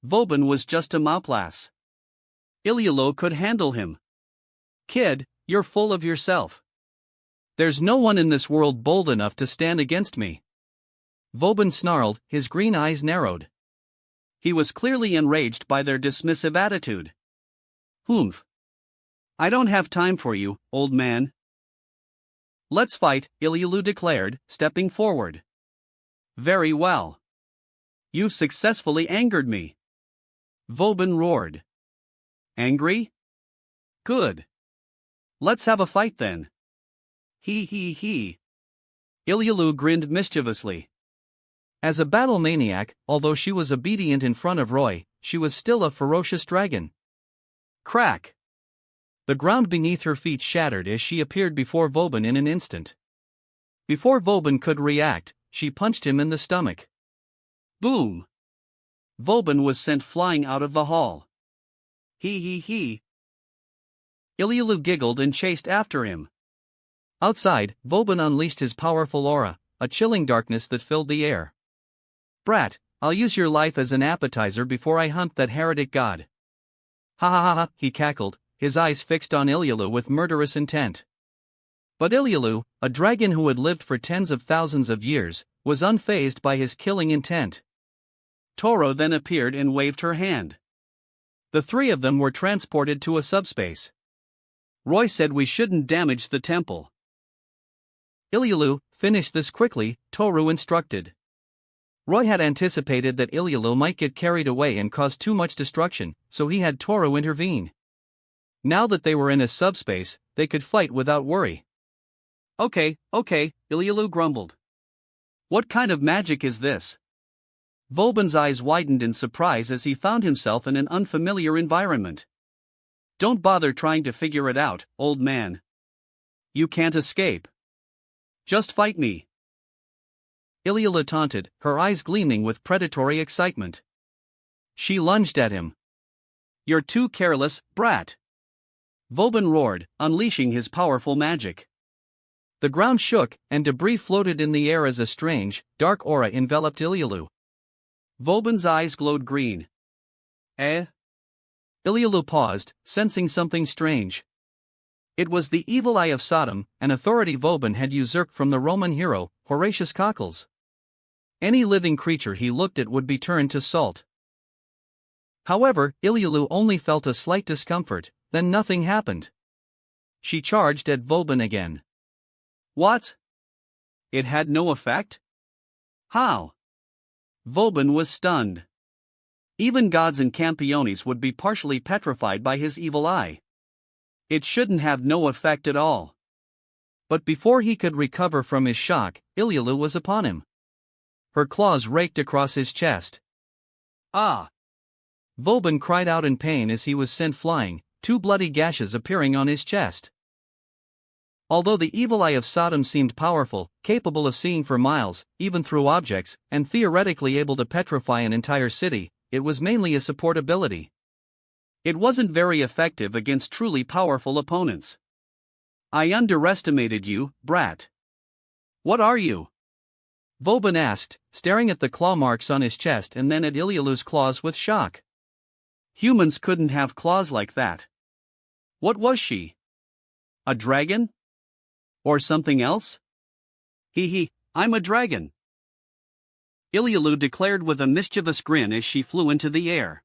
Vauban was just a mouthpiece. Ilialu could handle him. "Kid, you're full of yourself. There's no one in this world bold enough to stand against me." Vauban snarled, his green eyes narrowed. He was clearly enraged by their dismissive attitude. "Humph. I don't have time for you, old man." "Let's fight," Ilialu declared, stepping forward. "Very well. You've successfully angered me." Vauban roared. "Angry? Good. Let's have a fight then." He. Ilialu grinned mischievously. As a battle maniac, although she was obedient in front of Roy, she was still a ferocious dragon. Crack! The ground beneath her feet shattered as she appeared before Vauban in an instant. Before Vauban could react, she punched him in the stomach. Boom! Vauban was sent flying out of the hall. He. Ilialu giggled and chased after him. Outside, Vauban unleashed his powerful aura, a chilling darkness that filled the air. "Brat, I'll use your life as an appetizer before I hunt that heretic god." Ha, he cackled, his eyes fixed on Ilialu with murderous intent. But Ilialu, a dragon who had lived for tens of thousands of years, was unfazed by his killing intent. Toro then appeared and waved her hand. The three of them were transported to a subspace. Roy said we shouldn't damage the temple. "Ilialu, finish this quickly," Toru instructed. Roy had anticipated that Ilialu might get carried away and cause too much destruction, so he had Toru intervene. Now that they were in a subspace, they could fight without worry. Okay, Ilialu grumbled. "What kind of magic is this?" Vauban's eyes widened in surprise as he found himself in an unfamiliar environment. "Don't bother trying to figure it out, old man. You can't escape. Just fight me." Ilialu taunted, her eyes gleaming with predatory excitement. She lunged at him. "You're too careless, brat!" Vauban roared, unleashing his powerful magic. The ground shook, and debris floated in the air as a strange, dark aura enveloped Ilialu. Vauban's eyes glowed green. Ilialu paused, sensing something strange. It was the evil eye of Sodom, an authority Vauban had usurped from the Roman hero, Horatius Cockles. Any living creature he looked at would be turned to salt. However, Ilyulu only felt a slight discomfort, then nothing happened. She charged at Vauban again. What? It had no effect? How? Vauban was stunned. Even gods and Campiones would be partially petrified by his evil eye. It shouldn't have no effect at all. But before he could recover from his shock, Ilyulu was upon him. Her claws raked across his chest. Ah! Vauban cried out in pain as he was sent flying, 2 bloody gashes appearing on his chest. Although the evil eye of Sodom seemed powerful, capable of seeing for miles, even through objects, and theoretically able to petrify an entire city, it was mainly a support ability. It wasn't very effective against truly powerful opponents. I underestimated you, brat. What are you? Vauban asked, staring at the claw marks on his chest and then at Ilyulu's claws with shock. Humans couldn't have claws like that. What was she? A dragon? Or something else? I'm a dragon. Ilyulu declared with a mischievous grin as she flew into the air.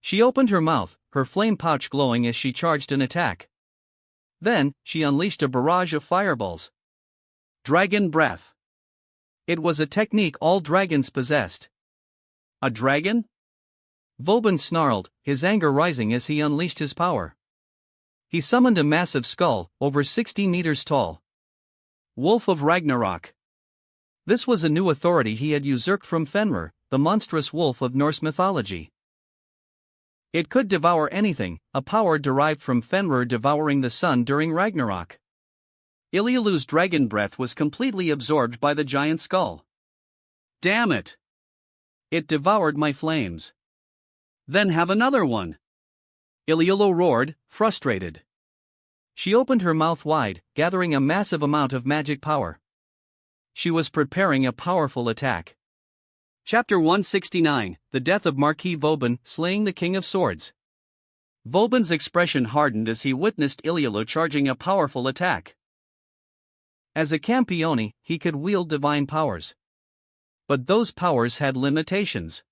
She opened her mouth, her flame pouch glowing as she charged an attack. Then, she unleashed a barrage of fireballs. Dragon breath. It was a technique all dragons possessed. A dragon? Vauban snarled, his anger rising as he unleashed his power. He summoned a massive skull, over 60 meters tall. Wolf of Ragnarok. This was a new authority he had usurped from Fenrir, the monstrous wolf of Norse mythology. It could devour anything, a power derived from Fenrir devouring the sun during Ragnarok. Ilyulu's dragon breath was completely absorbed by the giant skull. Damn it! It devoured my flames. Then have another one! Ilyulu roared, frustrated. She opened her mouth wide, gathering a massive amount of magic power. She was preparing a powerful attack. Chapter 169, The Death of Marquis Vauban, Slaying the King of Swords. Vauban's expression hardened as he witnessed Ilyulu charging a powerful attack. As a Campione, he could wield divine powers. But those powers had limitations.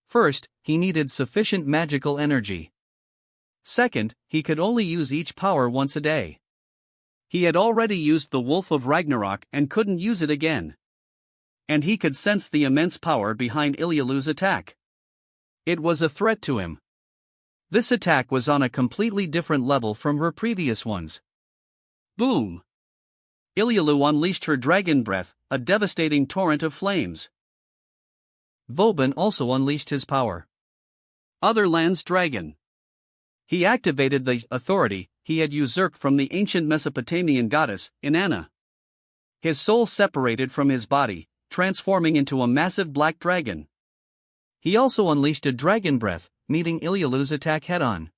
First, he needed sufficient magical energy. Second, he could only use each power once a day. He had already used the Wolf of Ragnarok and couldn't use it again. And he could sense the immense power behind Ilyulu's attack. It was a threat to him. This attack was on a completely different level from her previous ones. Boom! Ilyulu unleashed her dragon breath, a devastating torrent of flames. Vauban also unleashed his power. Otherland's dragon. He activated the authority he had usurped from the ancient Mesopotamian goddess, Inanna. His soul separated from his body, transforming into a massive black dragon. He also unleashed a dragon breath, meeting Ilyulu's attack head-on.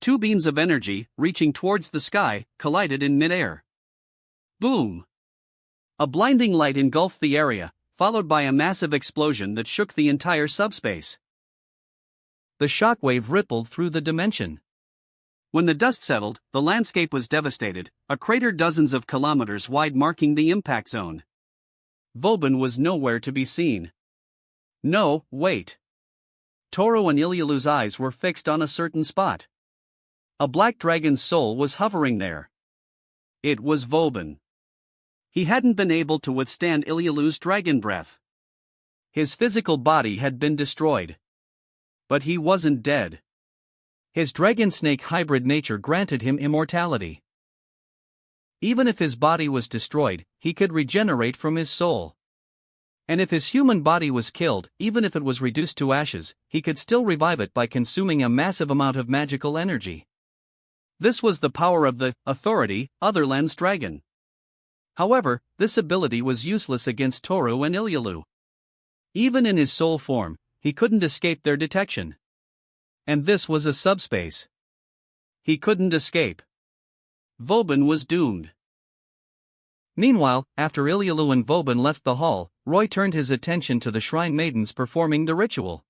2 beams of energy, reaching towards the sky, collided in midair. Boom! A blinding light engulfed the area, followed by a massive explosion that shook the entire subspace. The shockwave rippled through the dimension. When the dust settled, the landscape was devastated, a crater dozens of kilometers wide marking the impact zone. Vauban was nowhere to be seen. No, wait. Toro and Ilyulu's eyes were fixed on a certain spot. A black dragon's soul was hovering there. It was Vauban. He hadn't been able to withstand Ilyulu's dragon breath. His physical body had been destroyed. But he wasn't dead. His dragon-snake hybrid nature granted him immortality. Even if his body was destroyed, he could regenerate from his soul. And if his human body was killed, even if it was reduced to ashes, he could still revive it by consuming a massive amount of magical energy. This was the power of the authority, Otherland's dragon. However, this ability was useless against Toru and Ilyulu. Even in his soul form, he couldn't escape their detection. And this was a subspace. He couldn't escape. Vauban was doomed. Meanwhile, after Ilyulu and Vauban left the hall, Roy turned his attention to the shrine maidens performing the ritual.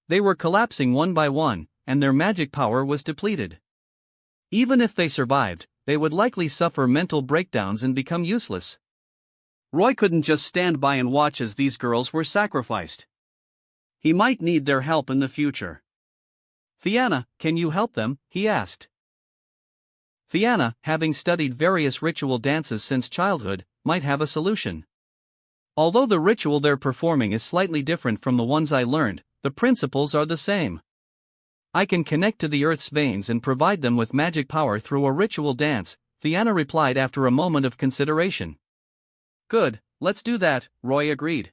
They were collapsing one by one, and their magic power was depleted. Even if they survived, they would likely suffer mental breakdowns and become useless. Roy couldn't just stand by and watch as these girls were sacrificed. He might need their help in the future. Fianna, can you help them? He asked. Fianna, having studied various ritual dances since childhood, might have a solution. Although the ritual they're performing is slightly different from the ones I learned, the principles are the same. I can connect to the Earth's veins and provide them with magic power through a ritual dance, Fianna replied after a moment of consideration. Good, let's do that, Roy agreed.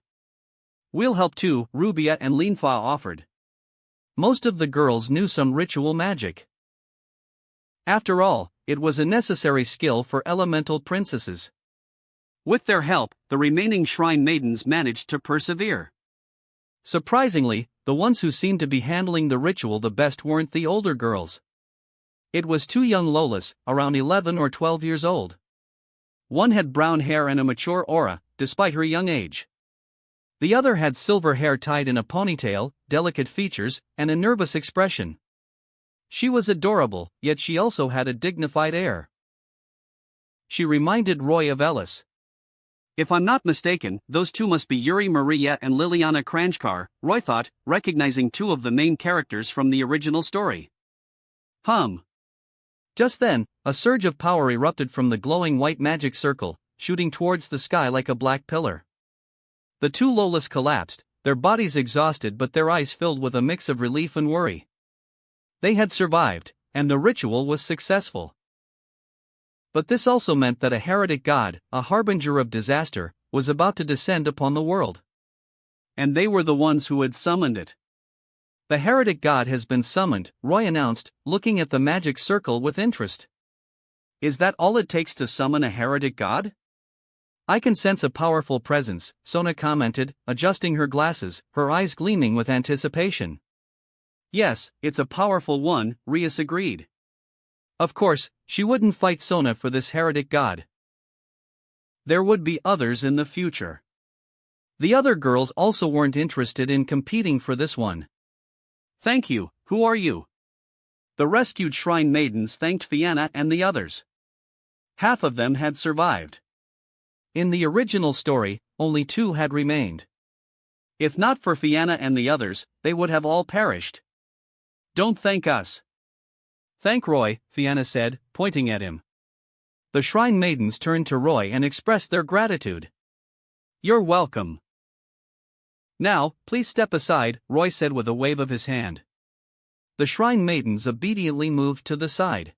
We'll help too, Rubia and Linfa offered. Most of the girls knew some ritual magic. After all, it was a necessary skill for elemental princesses. With their help, the remaining shrine maidens managed to persevere. Surprisingly, the ones who seemed to be handling the ritual the best weren't the older girls. It was two young Lolas, around 11 or 12 years old. One had brown hair and a mature aura, despite her young age. The other had silver hair tied in a ponytail, delicate features, and a nervous expression. She was adorable, yet she also had a dignified air. She reminded Roy of Ellis. If I'm not mistaken, those two must be Yuri Maria and Liliana Kranjkar, Roy thought, recognizing two of the main characters from the original story. Just then, a surge of power erupted from the glowing white magic circle, shooting towards the sky like a black pillar. The two Lolas collapsed, their bodies exhausted but their eyes filled with a mix of relief and worry. They had survived, and the ritual was successful. But this also meant that a heretic god, a harbinger of disaster, was about to descend upon the world. And they were the ones who had summoned it. The heretic god has been summoned, Roy announced, looking at the magic circle with interest. Is that all it takes to summon a heretic god? I can sense a powerful presence, Sona commented, adjusting her glasses, her eyes gleaming with anticipation. Yes, it's a powerful one, Rias agreed. Of course, she wouldn't fight Sona for this heretic god. There would be others in the future. The other girls also weren't interested in competing for this one. Thank you, who are you? The rescued shrine maidens thanked Fianna and the others. Half of them had survived. In the original story, only two had remained. If not for Fianna and the others, they would have all perished. Don't thank us. Thank Roy, Fianna said, pointing at him. The shrine maidens turned to Roy and expressed their gratitude. You're welcome. Now, please step aside, Roy said with a wave of his hand. The shrine maidens obediently moved to the side.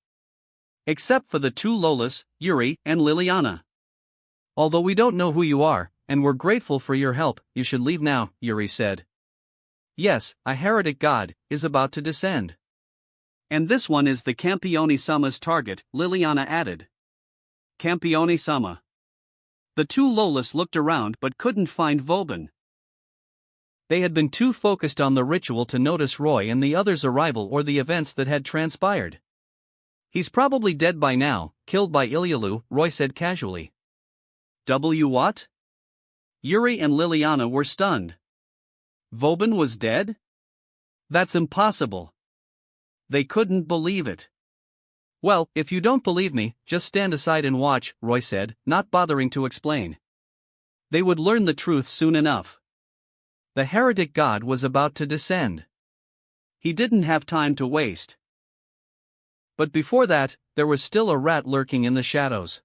Except for the two Lolas, Yuri and Liliana. Although we don't know who you are, and we're grateful for your help, you should leave now, Yuri said. Yes, a heretic god is about to descend. And this one is the Campione-sama's target, Liliana added. Campione-sama. The two Lolas looked around but couldn't find Vauban. They had been too focused on the ritual to notice Roy and the others' arrival or the events that had transpired. He's probably dead by now, killed by Ilyalu, Roy said casually. What? Yuri and Liliana were stunned. Vauban was dead? That's impossible. They couldn't believe it. Well, if you don't believe me, just stand aside and watch, Roy said, not bothering to explain. They would learn the truth soon enough. The heretic god was about to descend. He didn't have time to waste. But before that, there was still a rat lurking in the shadows.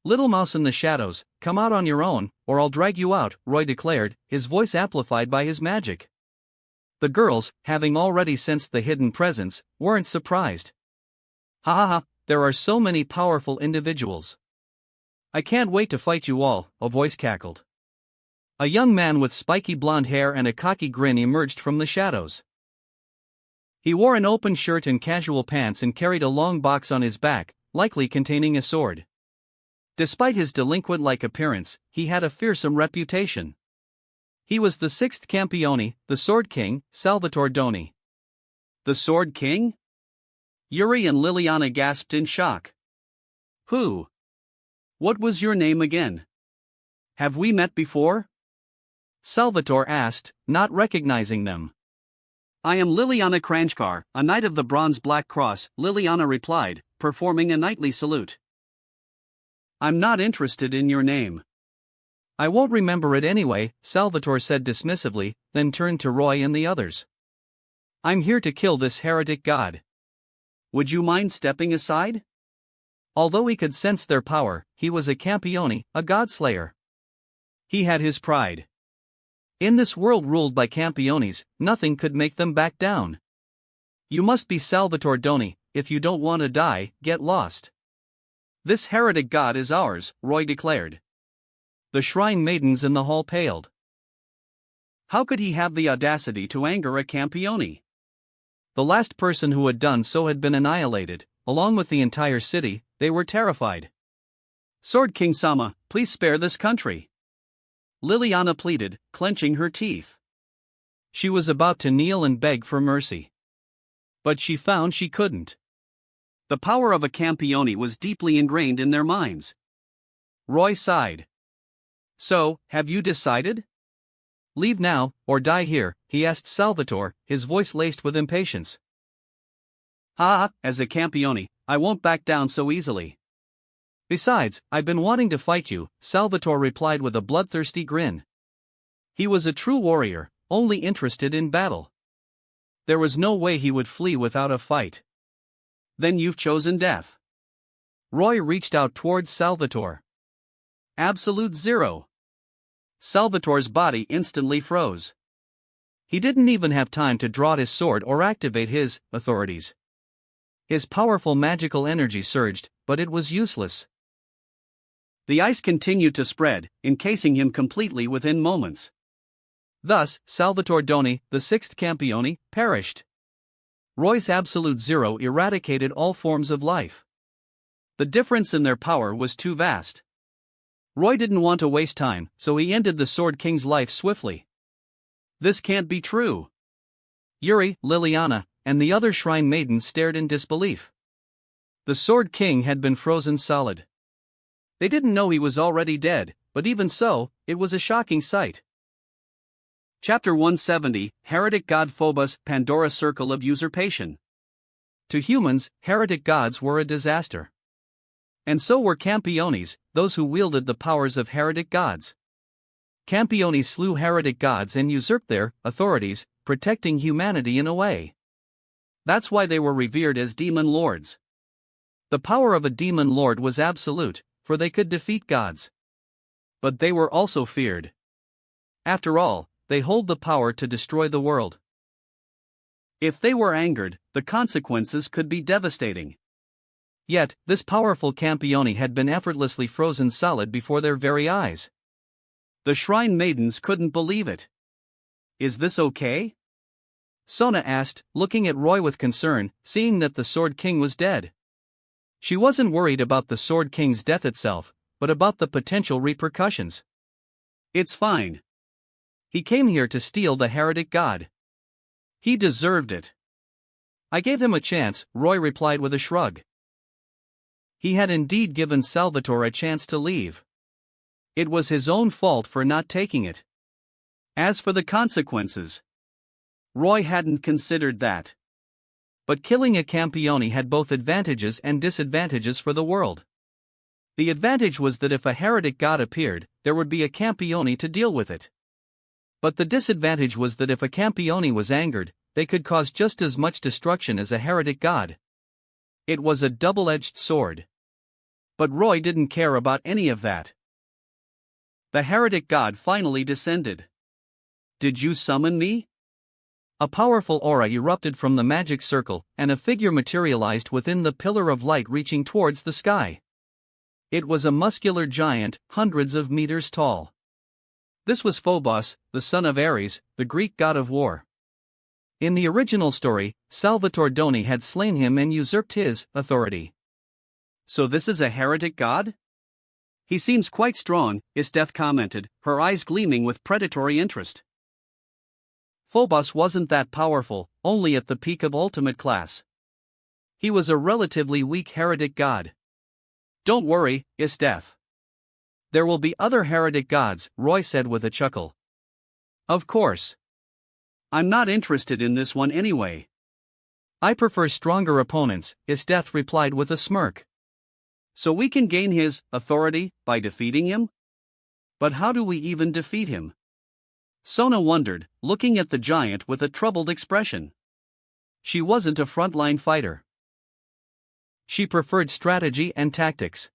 Little mouse in the shadows, come out on your own, or I'll drag you out, Roy declared, his voice amplified by his magic. The girls, having already sensed the hidden presence, weren't surprised. Ha ha ha, there are so many powerful individuals. I can't wait to fight you all, a voice cackled. A young man with spiky blonde hair and a cocky grin emerged from the shadows. He wore an open shirt and casual pants and carried a long box on his back, likely containing a sword. Despite his delinquent-like appearance, he had a fearsome reputation. He was the sixth Campione, the Sword King, Salvatore Doni. The Sword King? Yuri and Liliana gasped in shock. Who? What was your name again? Have we met before? Salvatore asked, not recognizing them. I am Liliana Kranjkar, a knight of the Bronze Black Cross, Liliana replied, performing a knightly salute. I'm not interested in your name. I won't remember it anyway, Salvatore said dismissively, then turned to Roy and the others. I'm here to kill this heretic god. Would you mind stepping aside? Although he could sense their power, he was a Campione, a godslayer. He had his pride. In this world ruled by Campiones, nothing could make them back down. You must be Salvatore Doni. If you don't want to die, get lost. This heretic god is ours, Roy declared. The shrine maidens in the hall paled. How could he have the audacity to anger a Campione? The last person who had done so had been annihilated, along with the entire city. They were terrified. Sword King Sama, please spare this country. Liliana pleaded, clenching her teeth. She was about to kneel and beg for mercy. But she found she couldn't. The power of a Campione was deeply ingrained in their minds. Roy sighed. So, have you decided? Leave now, or die here, he asked Salvatore, his voice laced with impatience. As a Campione, I won't back down so easily. Besides, I've been wanting to fight you, Salvatore replied with a bloodthirsty grin. He was a true warrior, only interested in battle. There was no way he would flee without a fight. Then you've chosen death. Roy reached out towards Salvatore. Absolute zero. Salvatore's body instantly froze. He didn't even have time to draw his sword or activate his authorities. His powerful magical energy surged, but it was useless. The ice continued to spread, encasing him completely within moments. Thus, Salvatore Doni, the sixth Campione, perished. Roy's absolute zero eradicated all forms of life. The difference in their power was too vast. Roy didn't want to waste time, so he ended the Sword King's life swiftly. This can't be true. Yuri, Liliana, and the other shrine maidens stared in disbelief. The Sword King had been frozen solid. They didn't know he was already dead, but even so, it was a shocking sight. Chapter 170, Heretic God Phobos, Pandora Circle of Usurpation. To humans, heretic gods were a disaster. And so were Campiones, those who wielded the powers of heretic gods. Campiones slew heretic gods and usurped their authorities, protecting humanity in a way. That's why they were revered as demon lords. The power of a demon lord was absolute, for they could defeat gods. But they were also feared. After all, they hold the power to destroy the world. If they were angered, the consequences could be devastating. Yet, this powerful Campione had been effortlessly frozen solid before their very eyes. The shrine maidens couldn't believe it. Is this okay? Sona asked, looking at Roy with concern, seeing that the Sword King was dead. She wasn't worried about the Sword King's death itself, but about the potential repercussions. It's fine. He came here to steal the heretic god. He deserved it. I gave him a chance, Roy replied with a shrug. He had indeed given Salvatore a chance to leave. It was his own fault for not taking it. As for the consequences, Roy hadn't considered that. But killing a Campione had both advantages and disadvantages for the world. The advantage was that if a heretic god appeared, there would be a Campione to deal with it. But the disadvantage was that if a Campione was angered, they could cause just as much destruction as a heretic god. It was a double-edged sword. But Roy didn't care about any of that. The heretic god finally descended. Did you summon me? A powerful aura erupted from the magic circle, and a figure materialized within the pillar of light reaching towards the sky. It was a muscular giant, hundreds of meters tall. This was Phobos, the son of Ares, the Greek god of war. In the original story, Salvatore Doni had slain him and usurped his authority. So this is a heretic god? He seems quite strong, Isteth commented, her eyes gleaming with predatory interest. Phobos wasn't that powerful, only at the peak of ultimate class. He was a relatively weak heretic god. Don't worry, Isteth. There will be other heretic gods, Roy said with a chuckle. Of course. I'm not interested in this one anyway. I prefer stronger opponents, Isteth replied with a smirk. So we can gain his authority by defeating him? But how do we even defeat him? Sona wondered, looking at the giant with a troubled expression. She wasn't a frontline fighter. She preferred strategy and tactics.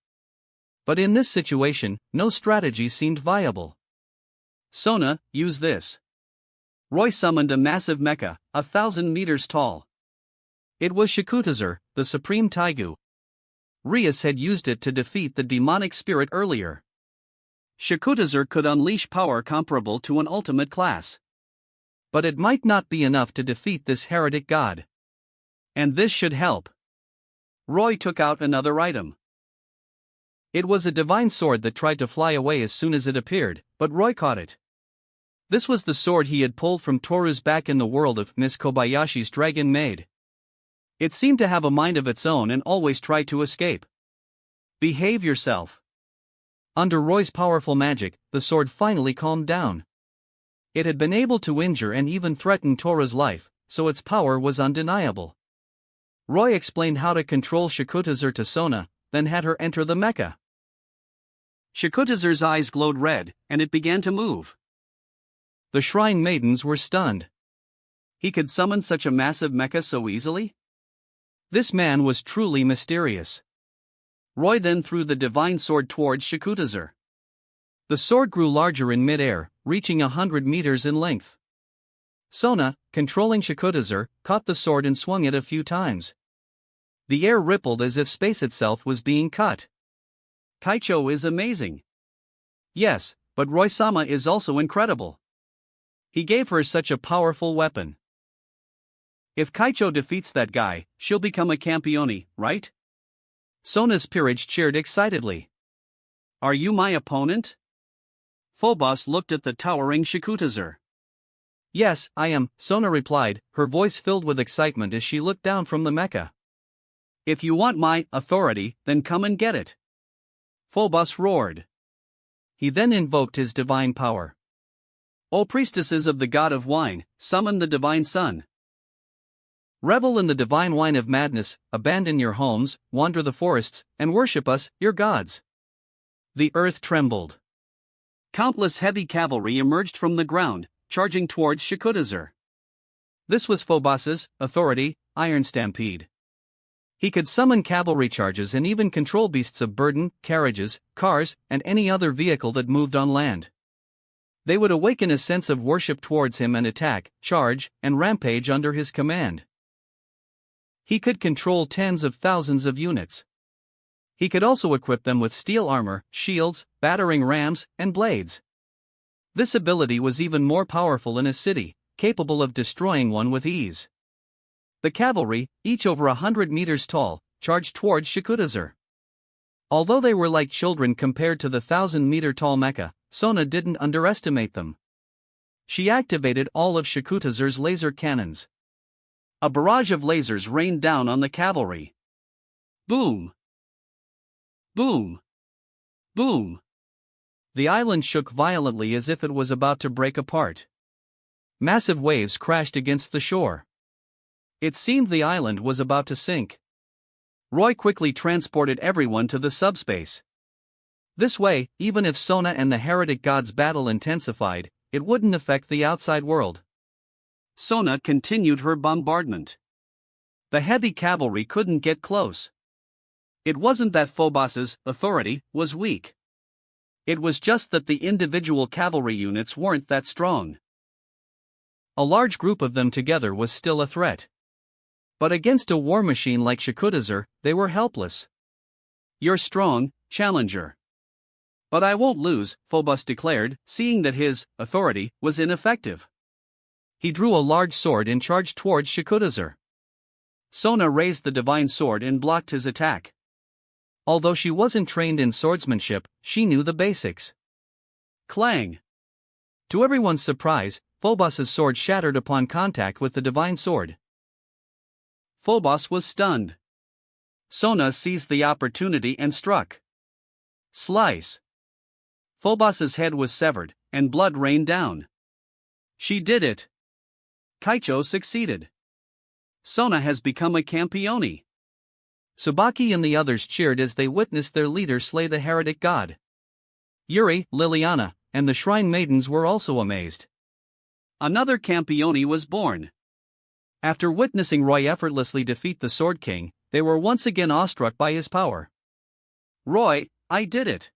But in this situation, no strategy seemed viable. Sona, use this. Roy summoned a massive mecha, 1,000 meters tall. It was Shikutazur, the supreme Taigu. Rias had used it to defeat the demonic spirit earlier. Shikutazur could unleash power comparable to an ultimate class. But it might not be enough to defeat this heretic god. And this should help. Roy took out another item. It was a divine sword that tried to fly away as soon as it appeared, but Roy caught it. This was the sword he had pulled from Toru's back in the world of Miss Kobayashi's Dragon Maid. It seemed to have a mind of its own and always tried to escape. Behave yourself. Under Roy's powerful magic, the sword finally calmed down. It had been able to injure and even threaten Toru's life, so its power was undeniable. Roy explained how to control Shikutazur to Sona, then had her enter the mecha. Shikutazur's eyes glowed red, and it began to move. The shrine maidens were stunned. He could summon such a massive mecha so easily? This man was truly mysterious. Roy then threw the divine sword towards Shikutazur. The sword grew larger in mid-air, reaching 100 meters in length. Sona, controlling Shikutazur, caught the sword and swung it a few times. The air rippled as if space itself was being cut. Kaicho is amazing. Yes, but Roy-sama is also incredible. He gave her such a powerful weapon. If Kaicho defeats that guy, she'll become a campione, right? Sona's peerage cheered excitedly. Are you my opponent? Phobos looked at the towering Shikutazur. Yes, I am, Sona replied, her voice filled with excitement as she looked down from the mecha. If you want my authority, then come and get it. Phobos roared. He then invoked his divine power. O priestesses of the god of wine, summon the divine sun. Revel in the divine wine of madness, abandon your homes, wander the forests, and worship us, your gods. The earth trembled. Countless heavy cavalry emerged from the ground, charging towards Shikutazur. This was Phobos's authority, Iron Stampede. He could summon cavalry charges and even control beasts of burden, carriages, cars, and any other vehicle that moved on land. They would awaken a sense of worship towards him and attack, charge, and rampage under his command. He could control tens of thousands of units. He could also equip them with steel armor, shields, battering rams, and blades. This ability was even more powerful in a city, capable of destroying one with ease. The cavalry, each over 100 meters tall, charged towards Shikutazur. Although they were like children compared to the 1,000-meter-tall mecha, Sona didn't underestimate them. She activated all of Shikutazur's laser cannons. A barrage of lasers rained down on the cavalry. Boom! Boom! Boom! The island shook violently as if it was about to break apart. Massive waves crashed against the shore. It seemed the island was about to sink. Roy quickly transported everyone to the subspace. This way, even if Sona and the heretic god's battle intensified, it wouldn't affect the outside world. Sona continued her bombardment. The heavy cavalry couldn't get close. It wasn't that Phobos's authority was weak. It was just that the individual cavalry units weren't that strong. A large group of them together was still a threat. But against a war machine like Shikutazur, they were helpless. You're strong, challenger. But I won't lose, Phobos declared, seeing that his authority was ineffective. He drew a large sword and charged towards Shikutazur. Sona raised the divine sword and blocked his attack. Although she wasn't trained in swordsmanship, she knew the basics. Clang! To everyone's surprise, Phobos's sword shattered upon contact with the divine sword. Phobos was stunned. Sona seized the opportunity and struck. Slice! Phobos's head was severed, and blood rained down. She did it! Kaicho succeeded. Sona has become a campione. Tsubaki and the others cheered as they witnessed their leader slay the heretic god. Yuri, Liliana, and the shrine maidens were also amazed. Another Campione was born. After witnessing Roy effortlessly defeat the Sword King, they were once again awestruck by his power. "Roy, I did it!"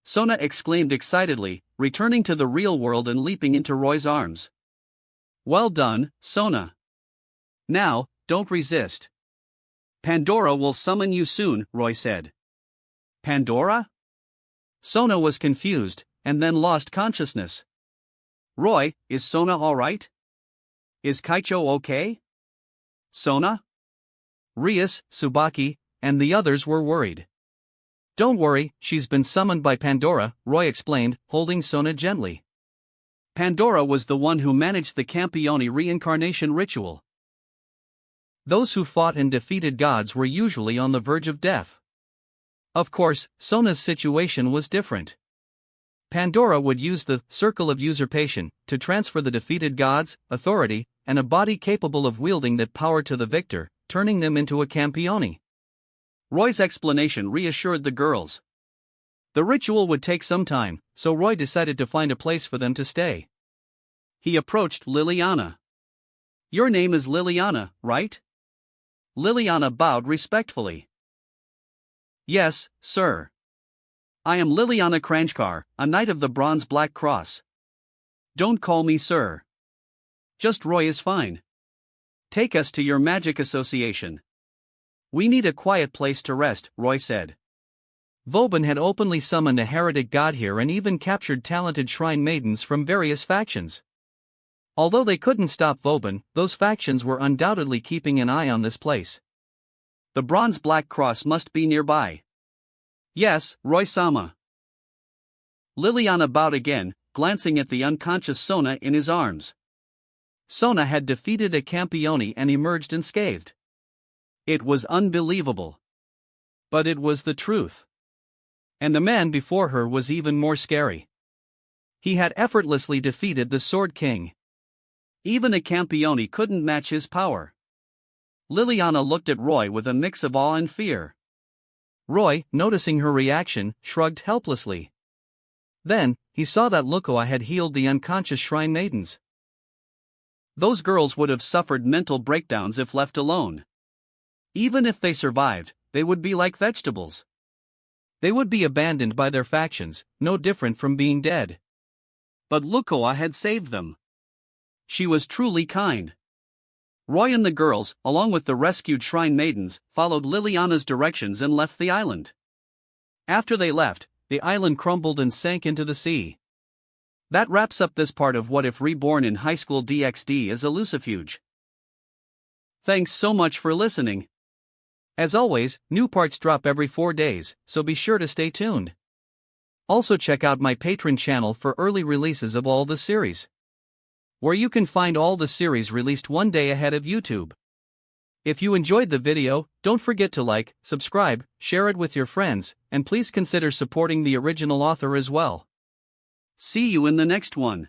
Sona exclaimed excitedly, returning to the real world and leaping into Roy's arms. "Well done, Sona. Now, don't resist. Pandora will summon you soon," Roy said. "Pandora?" Sona was confused, and then lost consciousness. "Roy, is Sona alright? Is Kaicho okay?" Sona, Rias, Tsubaki, and the others were worried. "Don't worry, she's been summoned by Pandora," Roy explained, holding Sona gently. Pandora was the one who managed the Campione reincarnation ritual. Those who fought and defeated gods were usually on the verge of death. Of course, Sona's situation was different. Pandora would use the circle of usurpation to transfer the defeated gods, authority, and a body capable of wielding that power to the victor, turning them into a Campione. Roy's explanation reassured the girls. The ritual would take some time, so Roy decided to find a place for them to stay. He approached Liliana. "Your name is Liliana, right?" Liliana bowed respectfully. "Yes, sir. I am Liliana Kranjkar, a knight of the Bronze Black Cross. Don't call me sir. Just Roy is fine. Take us to your magic association." "We need a quiet place to rest," Roy said. Vauban had openly summoned a heretic god here and even captured talented shrine maidens from various factions. Although they couldn't stop Vauban, those factions were undoubtedly keeping an eye on this place. The Bronze Black Cross must be nearby. "Yes, Roy-sama." Liliana bowed again, glancing at the unconscious Sona in his arms. Sona had defeated a Campione and emerged unscathed. It was unbelievable. But it was the truth. And the man before her was even more scary. He had effortlessly defeated the Sword King. Even a Campione couldn't match his power. Liliana looked at Roy with a mix of awe and fear. Roy, noticing her reaction, shrugged helplessly. Then, he saw that Lukoa had healed the unconscious shrine maidens. Those girls would have suffered mental breakdowns if left alone. Even if they survived, they would be like vegetables. They would be abandoned by their factions, no different from being dead. But Lukoa had saved them. She was truly kind. Roy and the girls, along with the rescued shrine maidens, followed Liliana's directions and left the island. After they left, the island crumbled and sank into the sea. That wraps up this part of What If Reborn in Highschool DxD as a Lucifuge. Thanks so much for listening. As always, new parts drop every 4 days, so be sure to stay tuned. Also check out my Patreon channel for early releases of all the series, where you can find all the series released one day ahead of YouTube. If you enjoyed the video, don't forget to like, subscribe, share it with your friends, and please consider supporting the original author as well. See you in the next one.